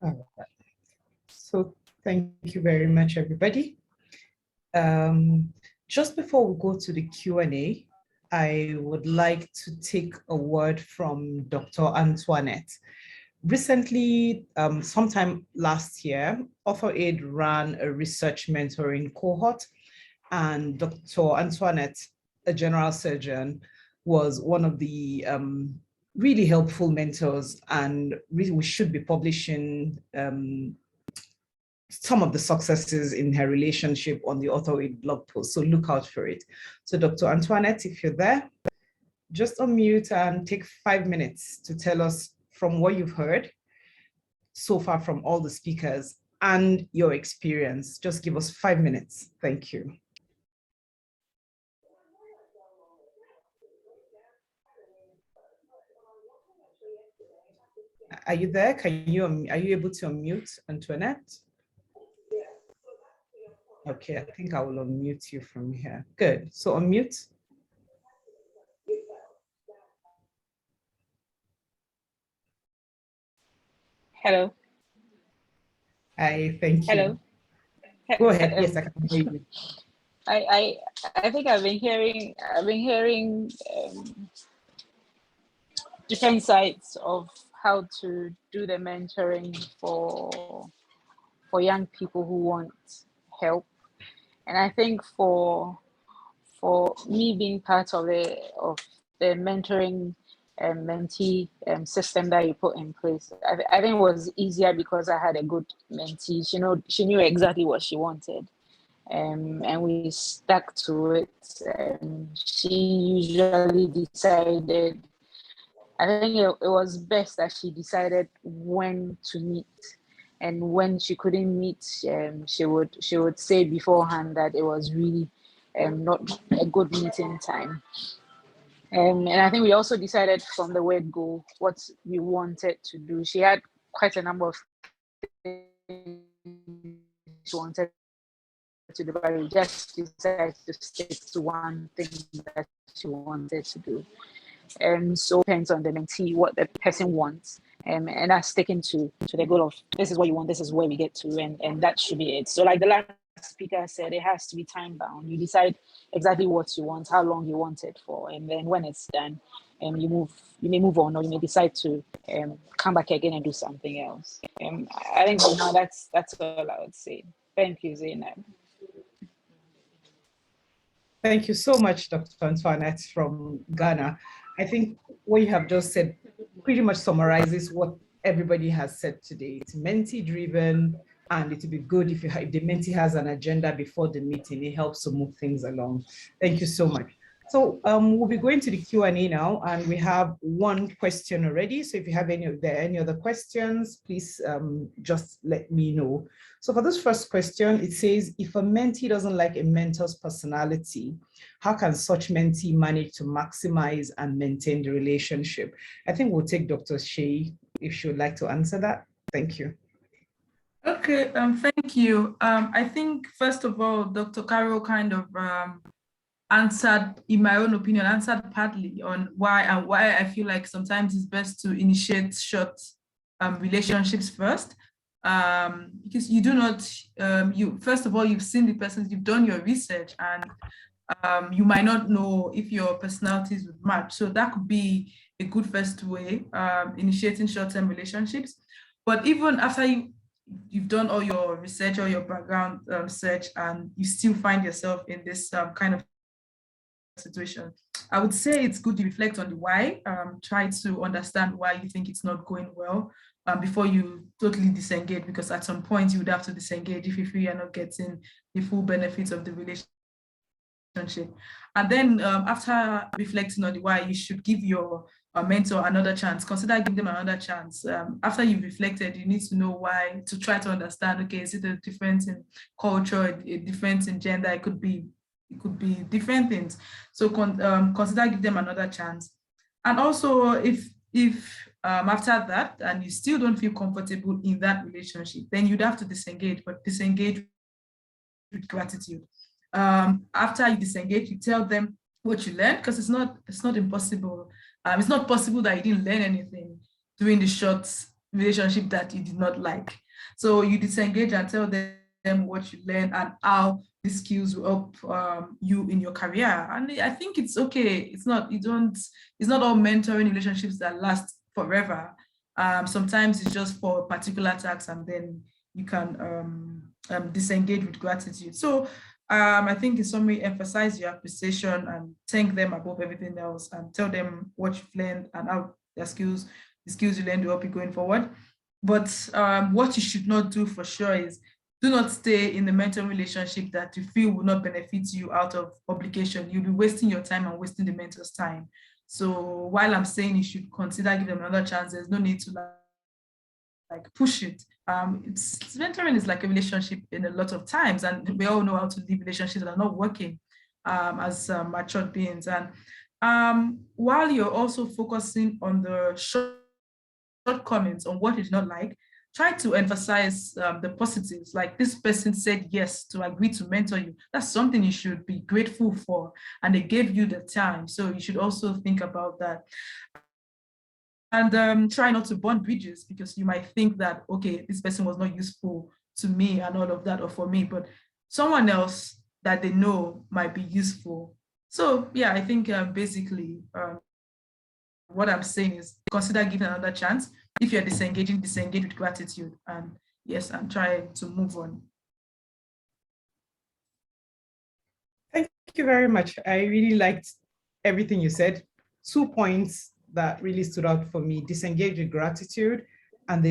All right. So thank you very much, everybody. Just before we go to the Q&A, I would like to take a word from Dr. Antoinette. Recently, sometime last year, AuthorAID ran a research mentoring cohort, and Dr. Antoinette, a general surgeon, was one of the really helpful mentors, and really we should be publishing some of the successes in her relationship on the AuthorAID blog post, so look out for it. So Dr. Antoinette, if you're there, just unmute and take 5 minutes to tell us from what you've heard so far from all the speakers and your experience. Just give us 5 minutes. Thank you. Are you there? Are you able to unmute, Antoinette? Okay, I think I will unmute you from here. Good. So unmute. Hello. Hi, thank you. Hello. Go ahead. Yes, I can hear you. I think I've been hearing different sides of how to do the mentoring for young people who want help, and I think for me being part of the mentoring mentee system that you put in place, I think it was easier because I had a good mentee. She knew exactly what she wanted, and we stuck to it. She usually decided. I think it was best that she decided when to meet, and when she couldn't meet, she would say beforehand that it was really not a good meeting time. And I think we also decided from the word go what we wanted to do. She had quite a number of things she wanted to do, but we just decided to stick to one thing that she wanted to do. So it depends on the mentee, what the person wants, and that's sticking to the goal of this is what you want, this is where we get to, and that should be it. So like the last speaker said, it has to be time bound. You decide exactly what you want, how long you want it for, and then when it's done, you may move on, or you may decide to come back again and do something else. I think for now that's all I would say. Thank you, Zainab. Thank you so much, Dr. Antoinette from Ghana. I think what you have just said pretty much summarizes what everybody has said today. It's mentee driven, and it would be good if the mentee has an agenda before the meeting. It helps to move things along. Thank you so much. So we'll be going to the Q&A now, and we have one question already. So if you have any other questions, please just let me know. So for this first question, it says, if a mentee doesn't like a mentor's personality, how can such mentee manage to maximize and maintain the relationship? I think we'll take Dr. Shea if she would like to answer that. Thank you. Okay, thank you. I think, first of all, Dr. Carol kind of answered, in my own opinion, answered partly on why I feel like sometimes it's best to initiate short relationships first. Because you do not, first of all, you've seen the person, you've done your research, and you might not know if your personalities would match. So that could be a good first way, initiating short-term relationships. But even after you've done all your research or your background search, and you still find yourself in this kind of situation, I would say it's good to reflect on the why. Try to understand why you think it's not going well before you totally disengage, because at some point you would have to disengage if you feel you're not getting the full benefits of the relationship. And then after reflecting on the why, you should give your mentor another chance. Consider giving them another chance. After you've reflected, you need to know why, to try to understand, okay, is it a difference in culture, a difference in gender? It could be different things. So consider give them another chance. And also, if after that and you still don't feel comfortable in that relationship, then you'd have to disengage, but disengage with gratitude. After you disengage, you tell them what you learned, because it's not impossible. It's not possible that you didn't learn anything during the short relationship that you did not like. So you disengage and tell them what you learned and how these skills will help you in your career. And I think it's okay. It's not all mentoring relationships that last forever. Sometimes it's just for particular tasks, and then you can disengage with gratitude. So I think in summary, emphasize your appreciation and thank them above everything else, and tell them what you've learned and how the skills you learned will help you going forward. But what you should not do for sure is do not stay in the mentoring relationship that you feel will not benefit you out of obligation. You'll be wasting your time and wasting the mentor's time. So while I'm saying you should consider giving them another chance, there's no need to like push it. Mentoring is like a relationship in a lot of times, and we all know how to leave relationships that are not working as matured beings. And while you're also focusing on the shortcomings, on what you do not like, try to emphasize the positives. Like, this person said yes to agree to mentor you. That's something you should be grateful for, and they gave you the time. So you should also think about that. And try not to burn bridges, because you might think that, okay, this person was not useful to me and all of that, or for me, but someone else that they know might be useful. So yeah, I think basically what I'm saying is consider giving another chance. If you're disengaging, disengage with gratitude, and yes, and try to move on. Thank you very much. I really liked everything you said. 2 points that really stood out for me: disengage with gratitude, and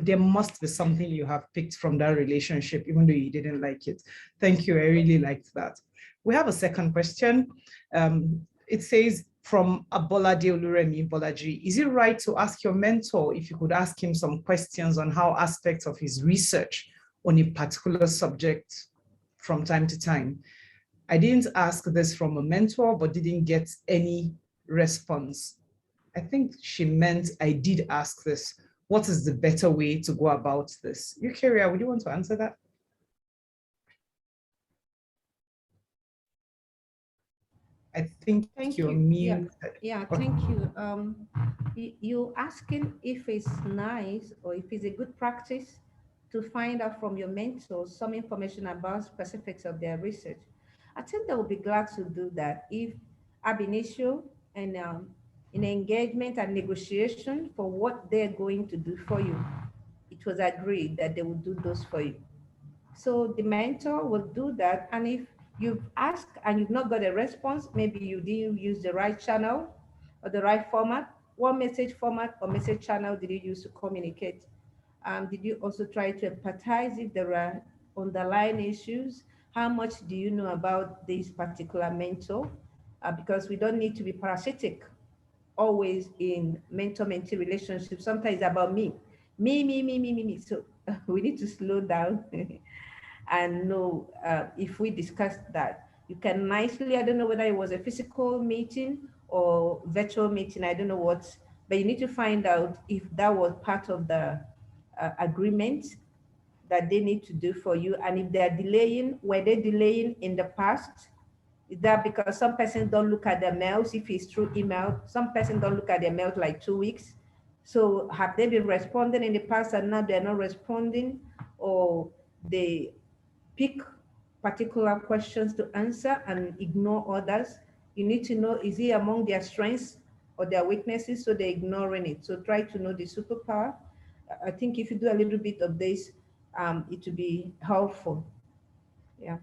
there must be something you have picked from that relationship, even though you didn't like it. Thank you. I really liked that. We have a second question. It says, from Abolade Oluremi Bolaji: is it right to ask your mentor if you could ask him some questions on how aspects of his research on a particular subject from time to time? I didn't ask this from a mentor, but didn't get any response. I think she meant I did ask this. What is the better way to go about this? Eucharia, would you want to answer that? I think you're muted. Yeah, thank you. You asking if it's nice or if it's a good practice to find out from your mentor some information about specifics of their research. I think they will be glad to do that if ab initio and in engagement and negotiation for what they're going to do for you, it was agreed that they will do those for you. So the mentor will do that. And if you've asked and you've not got a response, maybe you didn't use the right channel or the right format. What message format or message channel did you use to communicate? Did you also try to empathize if there are underlying issues? How much do you know about this particular mentor? Because we don't need to be parasitic always in mentor-mentee relationships. Sometimes it's about me. So we need to slow down and know if we discuss that. You can nicely, I don't know whether it was a physical meeting or virtual meeting, I don't know what, but you need to find out if that was part of the agreement that they need to do for you. And if they're delaying, were they delaying in the past? Is that because some persons don't look at their mails if it's through email? Some persons don't look at their mails like 2 weeks. So have they been responding in the past and now they're not responding, or they pick particular questions to answer and ignore others? You need to know, is it among their strengths or their weaknesses, so they're ignoring it? So try to know the superpower. I think if you do a little bit of this, it would be helpful. Yeah.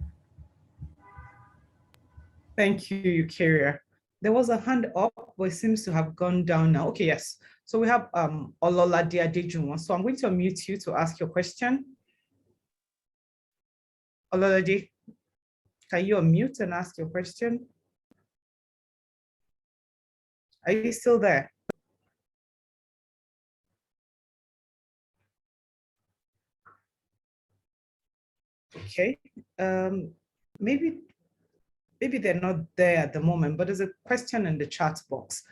Thank you, Eucharia. There was a hand up, but it seems to have gone down now. Okay, yes. So we have Ololade Adejunwa. So I'm going to unmute you to ask your question. Ololade, can you unmute and ask your question? Are you still there? Okay, maybe they're not there at the moment, but there's a question in the chat box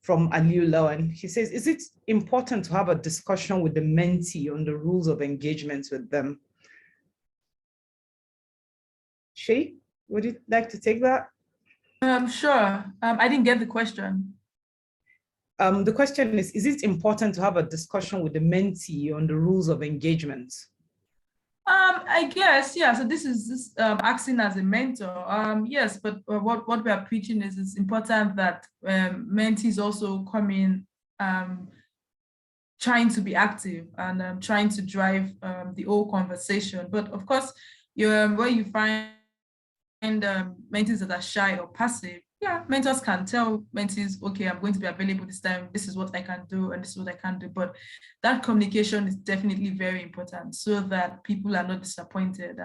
from Aliu Lawan. He says, is it important to have a discussion with the mentee on the rules of engagement with them? Shay, would you like to take that? Sure. I didn't get the question. The question is it important to have a discussion with the mentee on the rules of engagement? I guess, yeah. So this is acting as a mentor. Yes, but what we are preaching is it's important that mentees also come in trying to be active and trying to drive the whole conversation. But of course, where you find mentees that are shy or passive, yeah, mentors can tell mentees, okay, I'm going to be available this time. This is what I can do, and this is what I can do. But that communication is definitely very important so that people are not disappointed.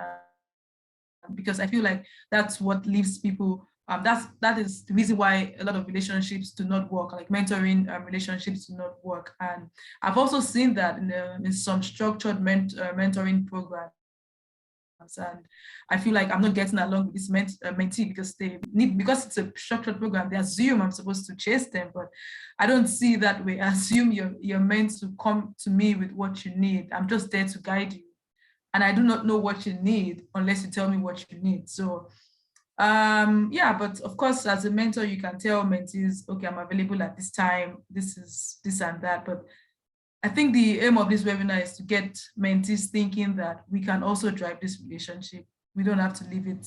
Because I feel like that's what leaves people. That is the reason why a lot of relationships do not work, like mentoring relationships do not work. And I've also seen that in some structured mentoring programs. And I feel like I'm not getting along with this mentee because it's a structured program, they assume I'm supposed to chase them, but I don't see that way. I assume you're meant to come to me with what you need. I'm just there to guide you. And I do not know what you need unless you tell me what you need. So yeah, but of course, as a mentor, you can tell mentees, okay, I'm available at this time, this is this and that. But I think the aim of this webinar is to get mentees thinking that we can also drive this relationship. We don't have to leave it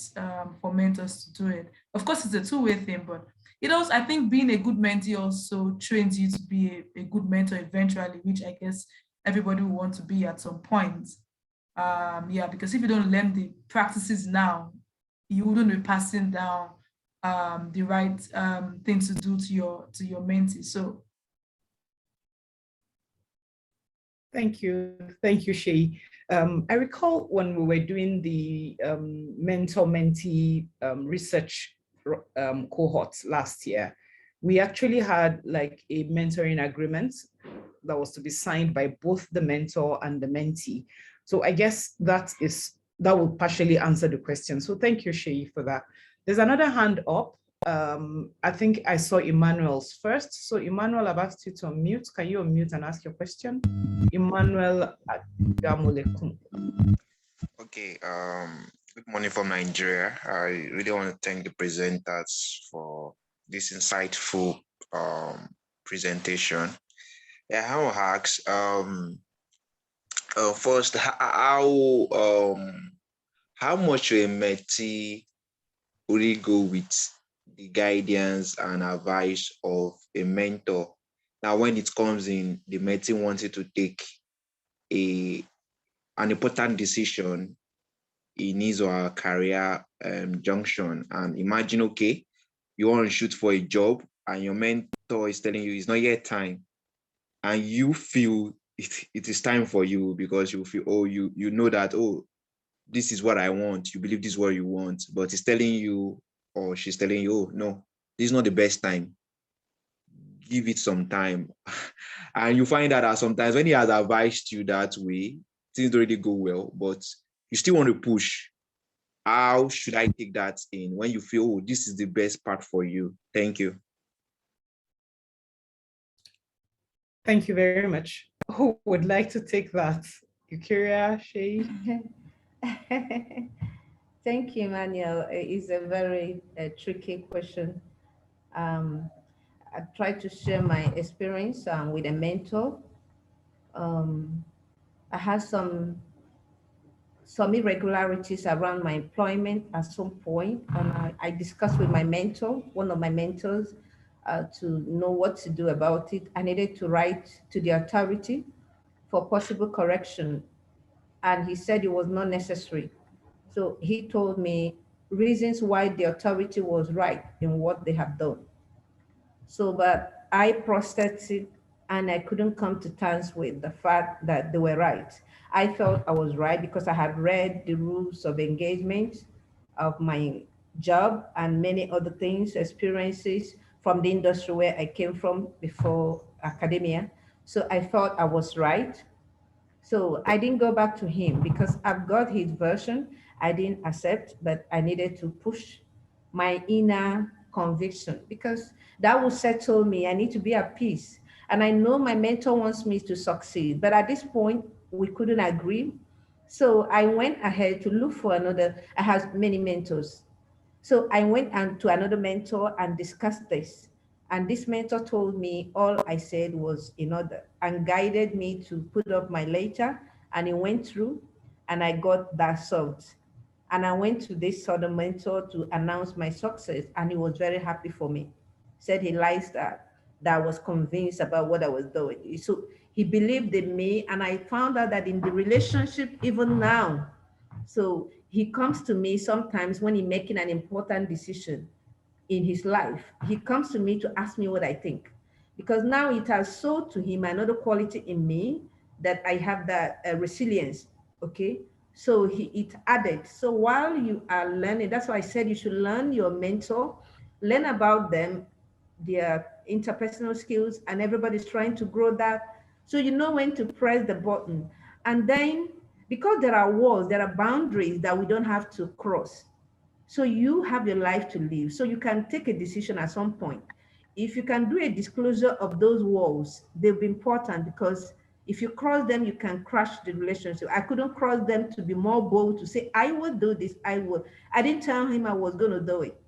for mentors to do it. Of course, it's a two-way thing, but it also, I think being a good mentee also trains you to be a good mentor eventually, which I guess everybody will want to be at some point. Yeah, because if you don't learn the practices now, you wouldn't be passing down the right thing to do to your mentee. So thank you, Shay. I recall when we were doing the mentor-mentee research cohort last year, we actually had like a mentoring agreement that was to be signed by both the mentor and the mentee. So I guess that will partially answer the question. So thank you, Shay, for that. There's another hand up. I think I saw Emmanuel's first. So Emmanuel, I've asked you to unmute. Can you unmute and ask your question? Emmanuel Agamulekum. Okay, good morning from Nigeria. I really want to thank the presenters for this insightful presentation. Yeah, I want to ask, first, how much a mentee would he go with the guidance and advice of a mentor? Now, when it comes in, the mentee wanted to take an important decision in his or her career junction, and imagine, okay, you want to shoot for a job and your mentor is telling you it's not yet time, and you feel it is time for you because you feel, oh, you know that, oh, this is what I want, you believe this is what you want, but it's telling you, or she's telling you, oh, no, this is not the best time, give it some time. And you find out that sometimes when he has advised you that way, things don't really go well, but you still want to push. How should I take that in when you feel, oh, this is the best part for you? Thank you. Thank you very much. Who would like to take that? Eucharia, Shay? Thank you, Emmanuel. It's a very tricky question. I try to share my experience with a mentor. I had some irregularities around my employment at some point, and I discussed with my mentor, one of my mentors, to know what to do about it. I needed to write to the authority for possible correction. and he said it was not necessary. So he told me reasons why the authority was right in what they have done. So, but I processed it and I couldn't come to terms with the fact that they were right. I felt I was right because I had read the rules of engagement of my job and many other things, experiences from the industry where I came from before academia. So I felt I was right. So I didn't go back to him because I've got his version. I didn't accept, but I needed to push my inner conviction because that will settle me. I need to be at peace. And I know my mentor wants me to succeed, but at this point, we couldn't agree. So I went ahead to look for another. I have many mentors. So I went to another mentor and discussed this. And this mentor told me all I said was in order and guided me to put up my letter. And it went through and I got that solved. And I went to this other mentor to announce my success. And he was very happy for me. Said he likes that I was convinced about what I was doing. So he believed in me. And I found out that in the relationship, even now, so he comes to me sometimes when he's making an important decision in his life. He comes to me to ask me what I think. Because now it has sold to him another quality in me that I have that resilience, okay? So it added. So while you are learning, that's why I said you should learn your mentor, learn about them, their interpersonal skills, and everybody's trying to grow that. So you know when to press the button. And then because there are walls, there are boundaries that we don't have to cross. So you have your life to live. So you can take a decision at some point. If you can do a disclosure of those walls, they'll be important because if you cross them, you can crash the relationship. I couldn't cross them to be more bold to say, I will do this, I will. I didn't tell him I was going to do it.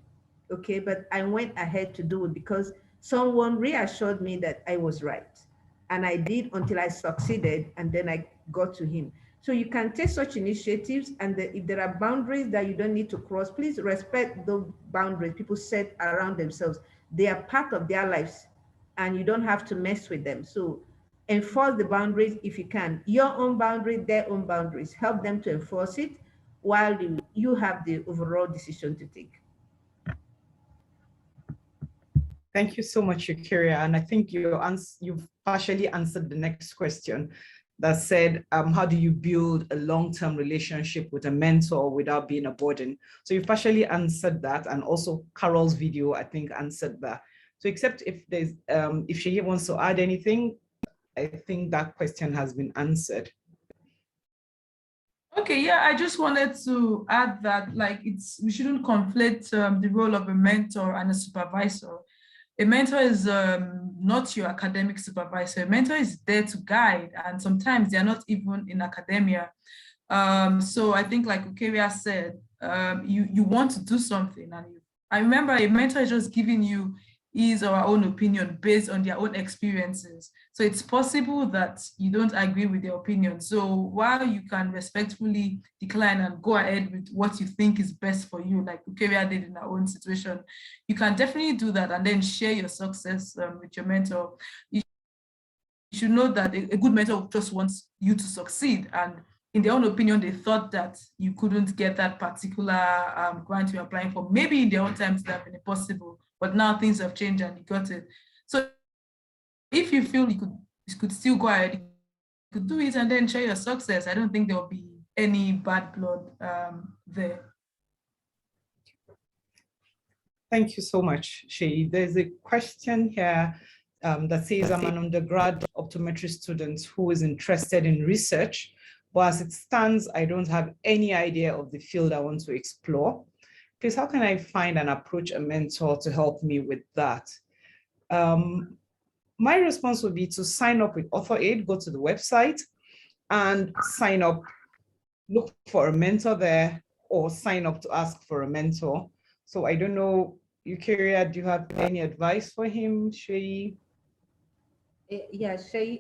Okay, but I went ahead to do it because someone reassured me that I was right. And I did until I succeeded, and then I got to him. So you can take such initiatives, and if there are boundaries that you don't need to cross, please respect those boundaries people set around themselves. They are part of their lives, and you don't have to mess with them. So enforce the boundaries if you can. Your own boundaries, their own boundaries. Help them to enforce it while you have the overall decision to take. Thank you so much, Eucharia. And I think you've partially answered the next question that said, how do you build a long-term relationship with a mentor without being a burden? So you partially answered that, and also Carol's video, I think, answered that. So except if there's, if she wants to add anything, I think that question has been answered. Okay, yeah, I just wanted to add that we shouldn't conflate the role of a mentor and a supervisor. A mentor is not your academic supervisor. A mentor is there to guide, and sometimes they're not even in academia. So I think, like Eucharia said, you want to do something, and I remember a mentor is just giving you his or her own opinion based on their own experiences. So it's possible that you don't agree with their opinion. So while you can respectfully decline and go ahead with what you think is best for you, like Eucharia did in her own situation, you can definitely do that and then share your success with your mentor. You should know that a good mentor just wants you to succeed, and in their own opinion, they thought that you couldn't get that particular grant you're applying for. Maybe in their own times that have been impossible, but now things have changed and you got it. So if you feel you could still go ahead, you could do it and then share your success. I don't think there'll be any bad blood there. Thank you so much, Shei. There's a question here that says, I'm an undergrad optometry student who is interested in research, but as it stands, I don't have any idea of the field I want to explore. Please, how can I find and approach a mentor to help me with that? My response would be to sign up with AuthorAID, go to the website and sign up, look for a mentor there, or sign up to ask for a mentor. So I don't know, Eucharia, do you have any advice for him, Shei? Yeah, Shei,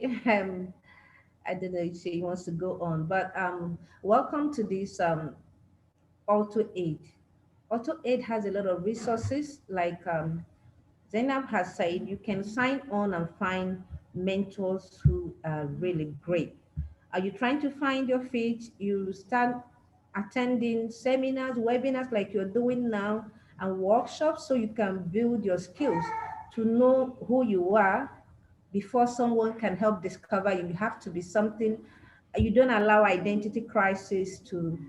I don't know if she wants to go on, but welcome to this AuthorAID. AuthorAID has a lot of resources, like Zainab has said, you can sign on and find mentors who are really great. Are you trying to find your feet? You start attending seminars, webinars like you're doing now, and workshops so you can build your skills to know who you are before someone can help discover you. You have to be something. You don't allow identity crisis to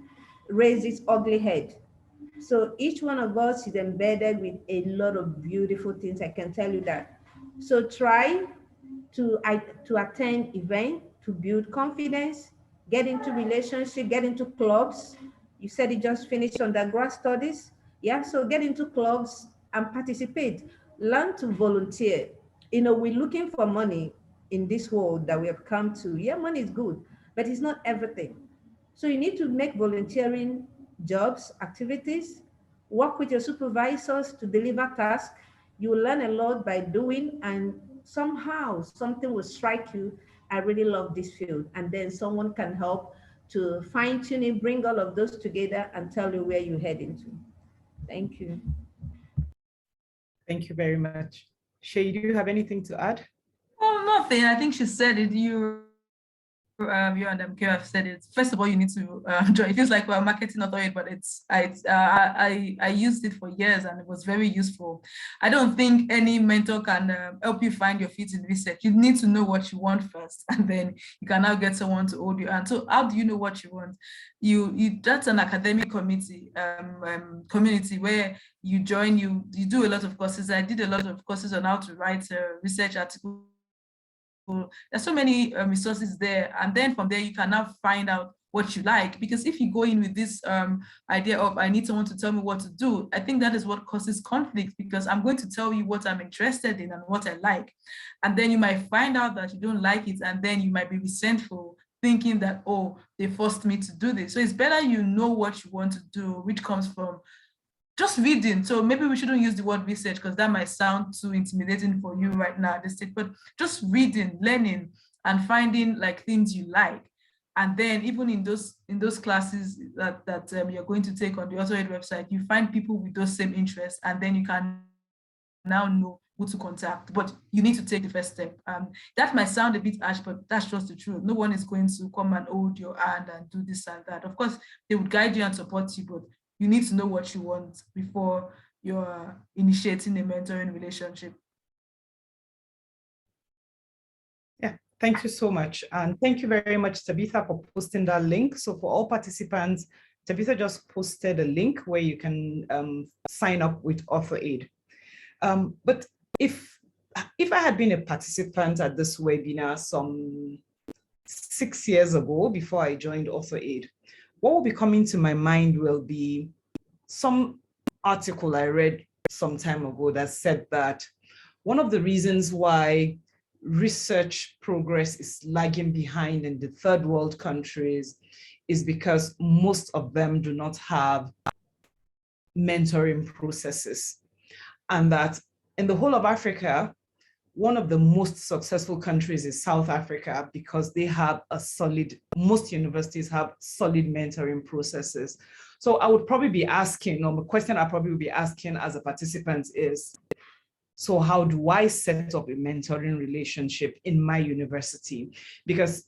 raise its ugly head. So each one of us is embedded with a lot of beautiful things, I can tell you that. So try to attend events to build confidence, get into relationship, get into clubs. You said you just finished undergrad studies. Yeah, so get into clubs and participate. Learn to volunteer. You know, we're looking for money in this world that we have come to. Yeah, money is good, but it's not everything. So you need to make volunteering jobs, activities, work with your supervisors to deliver tasks. You will learn a lot by doing, and somehow something will strike you. I really love this field. And then someone can help to fine tune it, bring all of those together and tell you where you're heading to. Thank you. Thank you very much. Shay, do you have anything to add? Oh, nothing. I think she said it. You and MK have said it. First of all, you need to join. It feels like we're marketing AuthorAID, but I used it for years and it was very useful. I don't think any mentor can help you find your feet in research. You need to know what you want first, and then you can now get someone to hold you. And so, how do you know what you want? That's an academic community where you join. You do a lot of courses. I did a lot of courses on how to write research articles. There's so many resources there, and then from there you can now find out what you like, because if you go in with this idea of I need someone to tell me what to do, I think that is what causes conflict, because I'm going to tell you what I'm interested in and what I like, and then you might find out that you don't like it, and then you might be resentful, thinking that, oh, they forced me to do this. So it's better you know what you want to do, which comes from just reading. So maybe we shouldn't use the word research because that might sound too intimidating for you right now at this stage, but just reading, learning, and finding like things you like. And then even in those classes that you're going to take on the AuthorAID website, you find people with those same interests, and then you can now know who to contact, but you need to take the first step. That might sound a bit harsh, but that's just the truth. No one is going to come and hold your hand and do this and that. Of course, they would guide you and support you, but you need to know what you want before you're initiating a mentoring relationship. Yeah, thank you so much. And thank you very much, Tabitha, for posting that link. So for all participants, Tabitha just posted a link where you can sign up with AuthorAID. But if I had been a participant at this webinar some 6 years ago, before I joined AuthorAID, what will be coming to my mind will be some article I read some time ago that said that one of the reasons why research progress is lagging behind in the third world countries is because most of them do not have mentoring processes. And that in the whole of Africa, one of the most successful countries is South Africa, because they have most universities have solid mentoring processes. So I would probably be asking, or the question I probably would be asking as a participant is, so how do I set up a mentoring relationship in my university? Because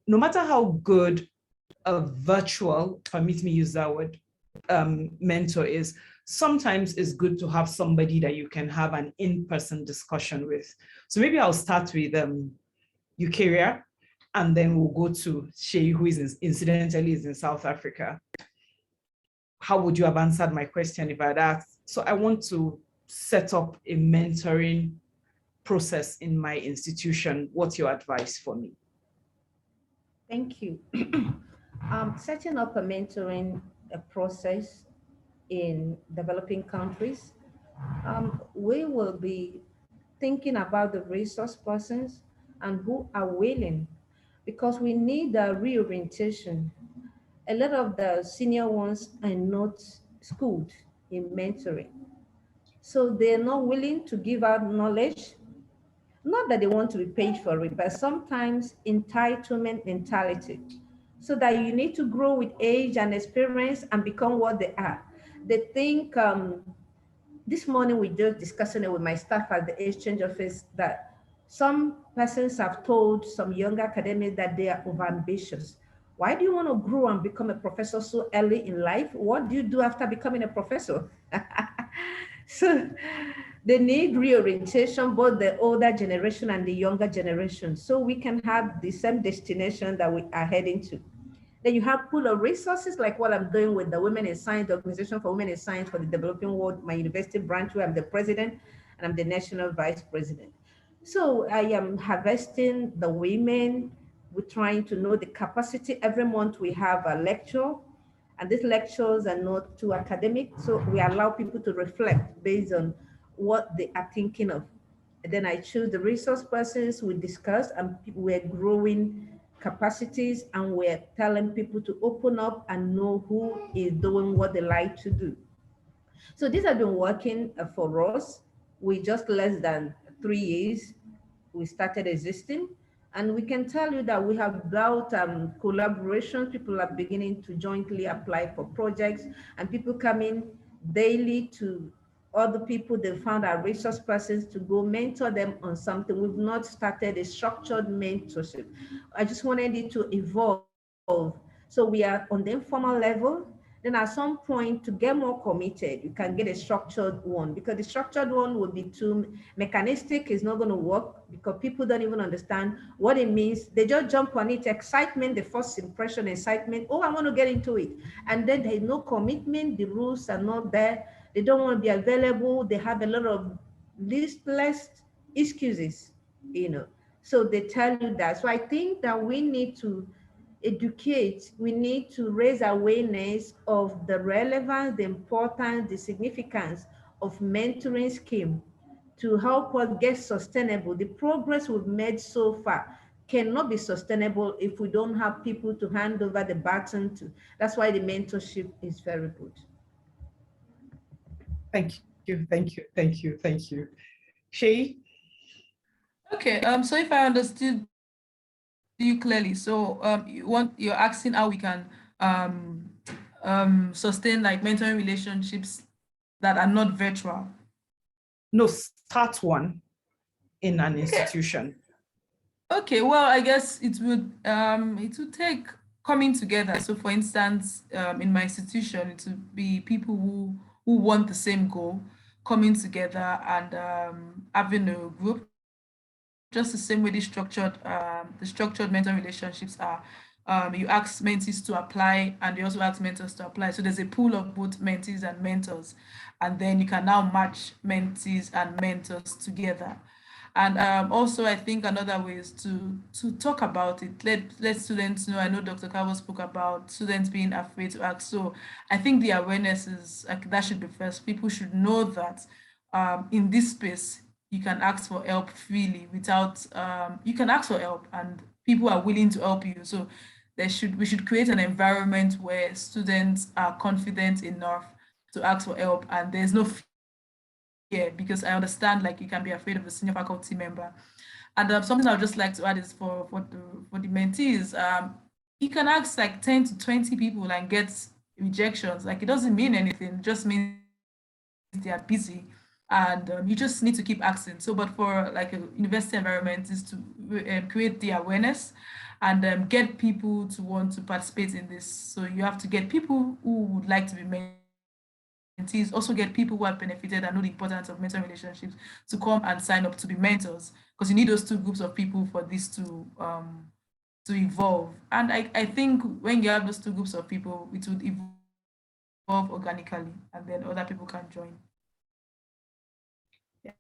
no matter how good a virtual, permit me use that word, mentor is, sometimes it's good to have somebody that you can have an in-person discussion with. So maybe I'll start with Eucharia, and then we'll go to Shay, who is incidentally is in South Africa. How would you have answered my question if I'd asked? So I want to set up a mentoring process in my institution. What's your advice for me? Thank you. Setting up a mentoring process in developing countries, we will be thinking about the resource persons and who are willing, because we need a reorientation. A lot of the senior ones are not schooled in mentoring. So they're not willing to give out knowledge. Not that they want to be paid for it, but sometimes entitlement mentality. So that you need to grow with age and experience and become what they are. They think, this morning we just discussing it with my staff at the exchange office, that Some persons have told some younger academics that they are overambitious. Why do you want to grow and become a professor so early in life? What do you do after becoming a professor? So they need reorientation, both the older generation and the younger generation, so we can have the same destination that we are heading to. Then you have pool of resources like what I'm doing with the Women in Science, the Organization for Women in Science for the Developing World, my university branch, where I'm the president and I'm the national vice president. So I am harvesting the women. We're trying to know the capacity. Every month we have a lecture, and these lectures are not too academic. So we allow people to reflect based on what they are thinking of. And then I choose the resource persons, we discuss, and we're growing capacities, and we're telling people to open up and know who is doing what they like to do. So these have been working for us. We just less than 3 years, we started existing. And we can tell you that we have built collaborations. People are beginning to jointly apply for projects, and people come in daily to other people. They found our resource persons to go mentor them on something. We've not started a structured mentorship. I just wanted it to evolve. So we are on the informal level. Then at some point, to get more committed, you can get a structured one, because the structured one will be too mechanistic. It's not going to work because people don't even understand what it means. They just jump on it, excitement, the first impression, excitement. Oh, I want to get into it. And then there's no commitment. The rules are not there. They don't want to be available. They have a lot of listless excuses, So they tell you that. So I think that we need to educate, we need to raise awareness of the relevance, the importance, the significance of mentoring scheme to help us get sustainable. The progress we've made so far cannot be sustainable if we don't have people to hand over the baton to. That's why the mentorship is very good. Thank you, thank you, thank you, thank you. Shay? Okay, so if I understood you clearly, so you're asking how we can sustain like mentoring relationships that are not virtual. No, start one in an institution. Okay, well, I guess it would take coming together. So for instance, in my institution, it would be people who want the same goal coming together and having a group, just the same way the structured mentor relationships are. You ask mentees to apply, and you also ask mentors to apply. So there's a pool of both mentees and mentors, and then you can now match mentees and mentors together. And also, I think another way is to talk about it. Let students know. I know Dr. Carver spoke about students being afraid to ask. So I think the awareness is that should be first. People should know that in this space, you can ask for help freely without, you can ask for help and people are willing to help you. So we should create an environment where students are confident enough to ask for help and there's no fear, because I understand like you can be afraid of a senior faculty member. And something I would just like to add is for the mentees, you can ask like 10 to 20 people and get rejections. Like it doesn't mean anything, it just means they are busy. And you just need to keep asking. So, but for like a university environment is to create the awareness and get people to want to participate in this. So you have to get people who would like to be mentees, also get people who have benefited and know the importance of mentor relationships to come and sign up to be mentors, because you need those two groups of people for this to evolve. And I think when you have those two groups of people, it would evolve organically and then other people can join.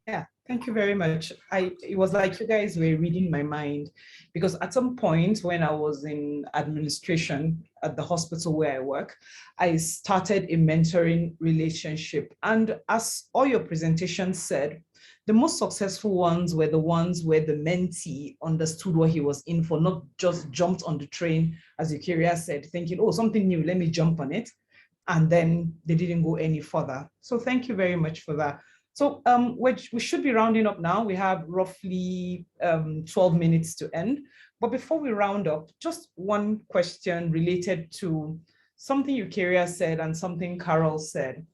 Yeah, thank you very much. It was like you guys were reading my mind, because at some point when I was in administration at the hospital where I work, I started a mentoring relationship. And as all your presentations said, the most successful ones were the ones where the mentee understood what he was in for, not just jumped on the train, as Eucharia said, thinking, oh, something new, let me jump on it. And then they didn't go any further. So thank you very much for that. So we should be rounding up now. We have roughly 12 minutes to end. But before we round up, just one question related to something Eucharia said and something Carol said.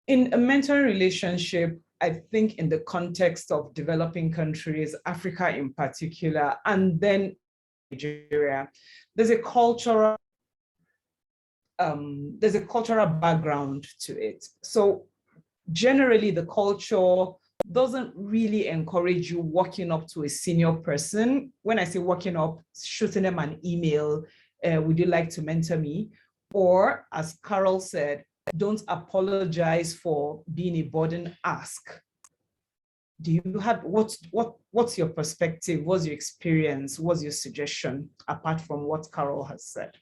In a mentoring relationship, I think in the context of developing countries, Africa in particular, and then Nigeria, there's a cultural background to it. So generally the culture doesn't really encourage you walking up to a senior person. When I say walking up, shooting them an email, would you like to mentor me? Or as Carol said, don't apologize for being a burden, ask. Do you have, what's your perspective? What's your experience? What's your suggestion apart from what Carol has said?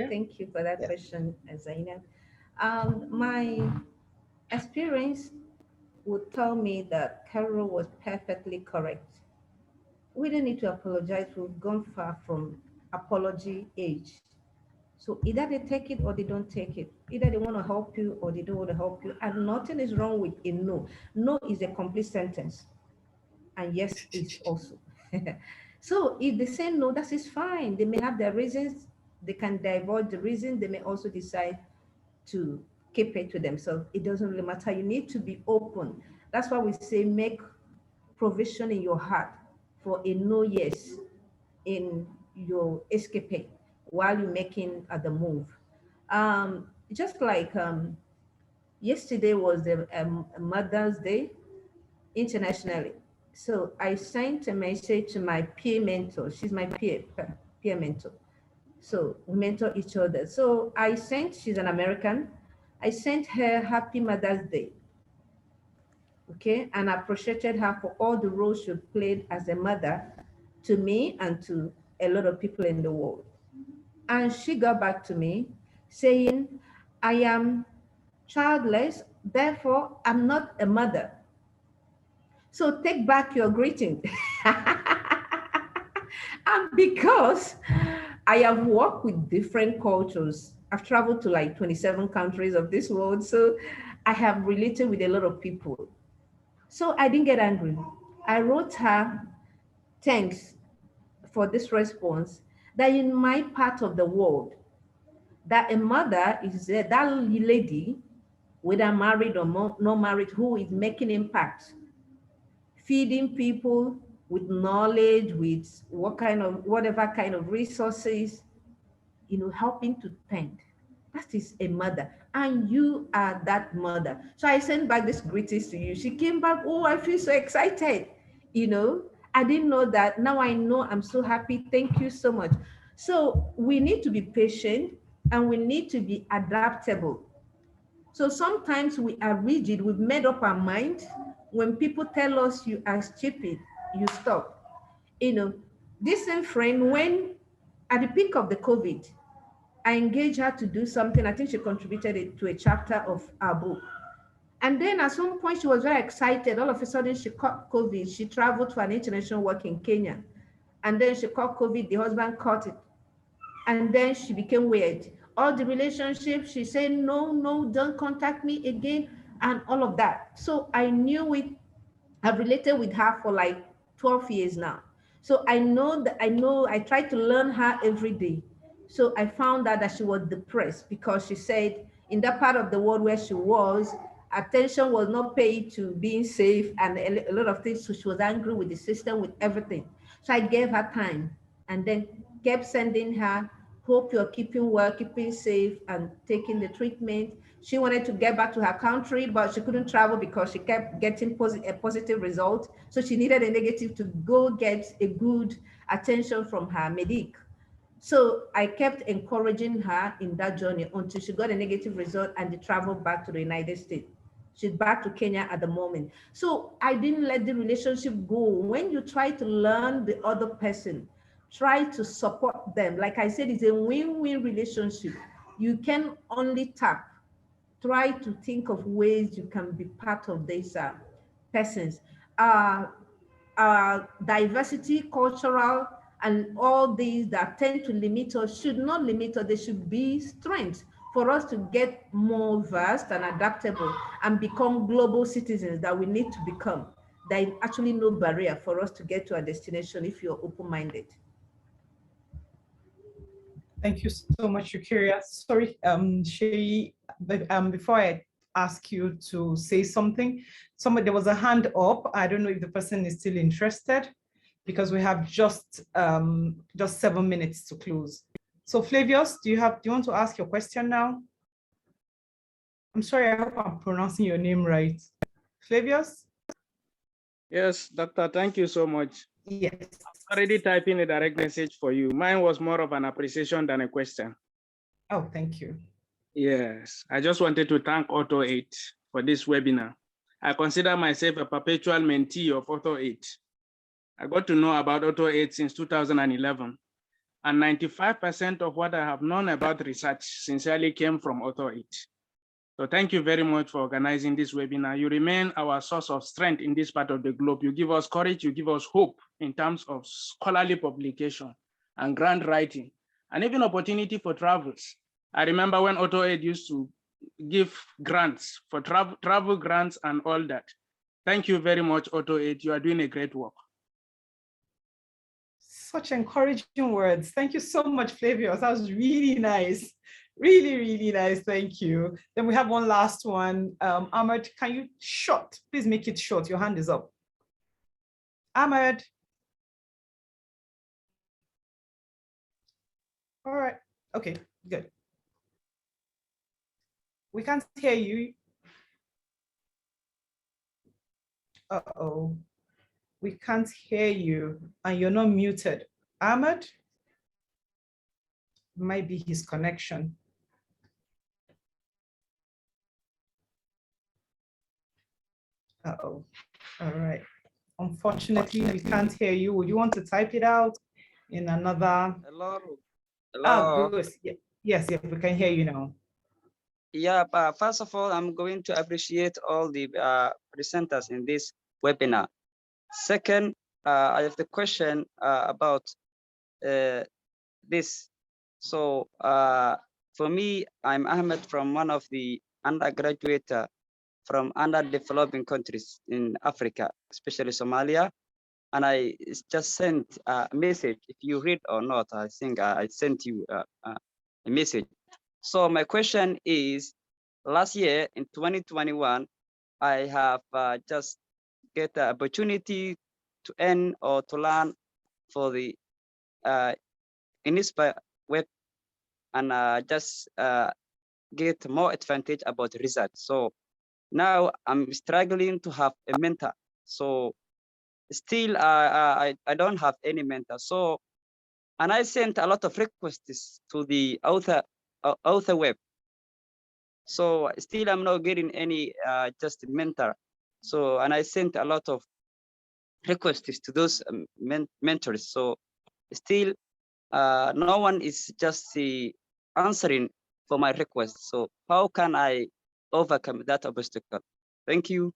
Thank you for that question, Zainab. My experience would tell me that Carol was perfectly correct. We don't need to apologize. We've gone far from apology age. So either they take it or they don't take it. Either they want to help you or they don't want to help you. And nothing is wrong with a no. No is a complete sentence. And yes is also. So if they say no, that is fine. They may have their reasons. They can divulge the reason. They may also decide to keep it to themselves. It doesn't really matter. You need to be open. That's why we say make provision in your heart for a no yes in your escapade while you're making the move. Just like yesterday was the Mother's Day internationally. So I sent a message to my peer mentor. She's my peer mentor. So we mentor each other. So she's an American. I sent her Happy Mother's Day. Okay, and I appreciated her for all the roles she played as a mother to me and to a lot of people in the world. And she got back to me saying, I am childless, therefore I'm not a mother. So take back your greeting. And because I have worked with different cultures, I've traveled to like 27 countries of this world, so I have related with a lot of people. So I didn't get angry. I wrote her, thanks for this response, that in my part of the world, that a mother is that lady, whether married or not married, who is making impact, feeding people with knowledge, with whatever kind of resources, helping to tend. That is a mother, and you are that mother. So I sent back this greetings to you. She came back, oh, I feel so excited. I didn't know that. Now I know. I'm so happy. Thank you so much. So we need to be patient and we need to be adaptable. So sometimes we are rigid. We've made up our mind. When people tell us you are stupid, you stop. This same friend, when at the peak of the COVID, I engaged her to do something. I think she contributed to a chapter of our book. And then at some point, she was very excited. All of a sudden, she caught COVID. She traveled for an international work in Kenya. And then she caught COVID. The husband caught it. And then she became weird. All the relationships, she said, no, don't contact me again, and all of that. So I knew it. I've related with her for like 12 years now. So I try to learn her every day. So I found out that she was depressed because she said in that part of the world where she was, attention was not paid to being safe and a lot of things. So she was angry with the system, with everything. So I gave her time and then kept sending her, hope you're keeping well, keeping safe and taking the treatment. She wanted to get back to her country, but she couldn't travel because she kept getting a positive result. So she needed a negative to go get a good attention from her medic. So I kept encouraging her in that journey until she got a negative result and they traveled back to the United States. She's back to Kenya at the moment. So I didn't let the relationship go. When you try to learn the other person, try to support them. Like I said, it's a win-win relationship. You can only tap. Try to think of ways you can be part of these persons. Diversity, cultural, and all these that tend to limit us should not limit us. They should be strengths for us to get more versed and adaptable and become global citizens that we need to become. There is actually no barrier for us to get to our destination if you're open-minded. Thank you so much, Eucharia. Sorry, Shay, before I ask you to say something, there was a hand up. I don't know if the person is still interested, because we have just 7 minutes to close. So Flavius, do you want to ask your question now? I'm sorry, I hope I'm pronouncing your name right. Flavius? Yes, Doctor, thank you so much. Yes. I'm already typing a direct message for you. Mine was more of an appreciation than a question. Oh, thank you. Yes, I just wanted to thank AuthorAID for this webinar. I consider myself a perpetual mentee of AuthorAID. I got to know about AuthorAID since 2011, and 95% of what I have known about research sincerely came from AuthorAID. So thank you very much for organizing this webinar. You remain our source of strength in this part of the globe. You give us courage, you give us hope in terms of scholarly publication and grant writing, and even opportunity for travels. I remember when AuthorAID used to give grants for travel grants and all that. Thank you very much, AuthorAID. You are doing a great work. Such encouraging words. Thank you so much, Flavius. That was really nice. Really, really nice. Thank you. Then we have one last one. Ahmed, can you please make it short. Your hand is up. Ahmed. All right. Okay, good. We can't hear you. Uh-oh. We can't hear you and you're not muted. Ahmed? Might be his connection. Uh-oh. All right. Unfortunately, we can't hear you. Would you want to type it out in another? Hello. Oh, good. Yes, we can hear you now. Yeah, first of all, I'm going to appreciate all the presenters in this webinar. Second, I have the question about this. So for me, I'm Ahmed from one of the undergraduate from underdeveloping countries in Africa, especially Somalia. And I just sent a message. If you read or not, I think I sent you a message. So my question is, last year in 2021, I have just get the opportunity to earn or to learn for the Inspire web and just get more advantage about research. So now I'm struggling to have a mentor. So still I don't have any mentor. So, and I sent a lot of requests to the author web. So still I'm not getting any just mentor. So, and I sent a lot of requests to those mentors. So still no one is just answering for my request. So how can I overcome that obstacle? Thank you.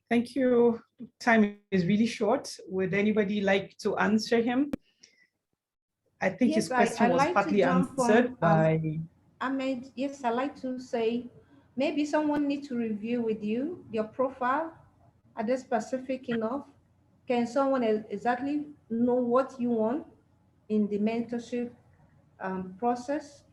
Thank you. Time is really short. Would anybody like to answer him? I think his question was partly answered by Ahmed. Yes, I'd like to say maybe someone needs to review with you your profile. Are they specific enough? Can someone exactly know what you want in the mentorship process?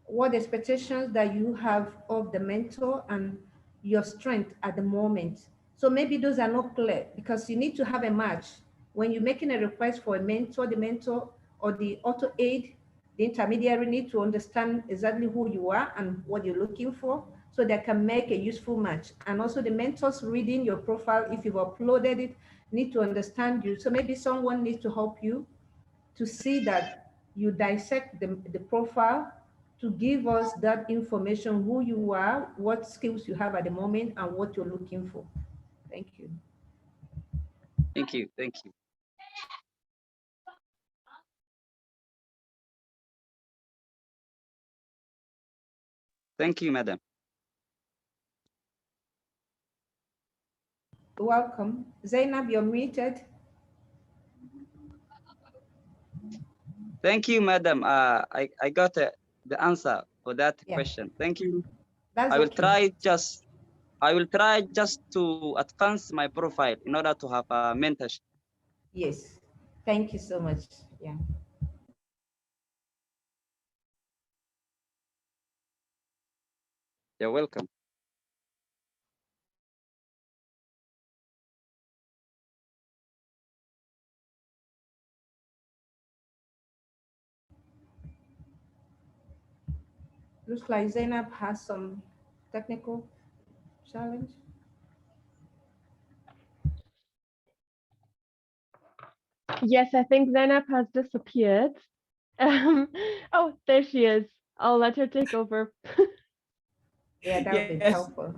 What expectations that you have of the mentor and your strength at the moment? So maybe those are not clear because you need to have a match. When you're making a request for a mentor, the mentor or the AuthorAID, the intermediary need to understand exactly who you are and what you're looking for so they can make a useful match. And also the mentors reading your profile, if you've uploaded it, need to understand you. So maybe someone needs to help you to see that you dissect the profile to give us that information, who you are, what skills you have at the moment, and what you're looking for. Thank you. Thank you. Thank you. Thank you, madam. Welcome. Zainab, you're muted. Thank you, madam. I got the answer for that question. Thank you. That's I will okay. try just to advance my profile in order to have a mentorship. Yes. Thank you so much. Yeah. You're welcome. Looks like Zainab has some technical challenge. Yes, I think Zainab has disappeared. Oh, there she is. I'll let her take over. Yeah, that would be Yes. helpful.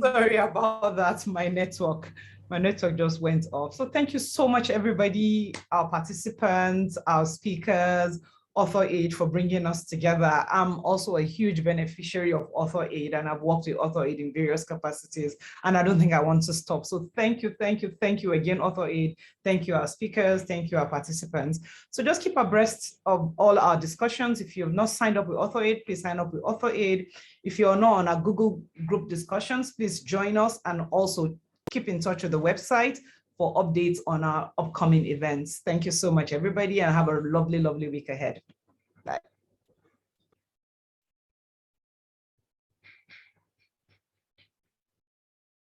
Sorry about that. My network just went off. So thank you so much, everybody, our participants, our speakers, AuthorAID, for bringing us together. I'm also a huge beneficiary of AuthorAID, and I've worked with AuthorAID in various capacities, and I don't think I want to stop. So thank you again, AuthorAID. Thank you, our speakers. Thank you, our participants. So just keep abreast of all our discussions. If you have not signed up with AuthorAID, please sign up with AuthorAID. If you're not on our Google group discussions, please join us, and also keep in touch with the website for updates on our upcoming events. Thank you so much, everybody, and have a lovely, lovely week ahead. Bye.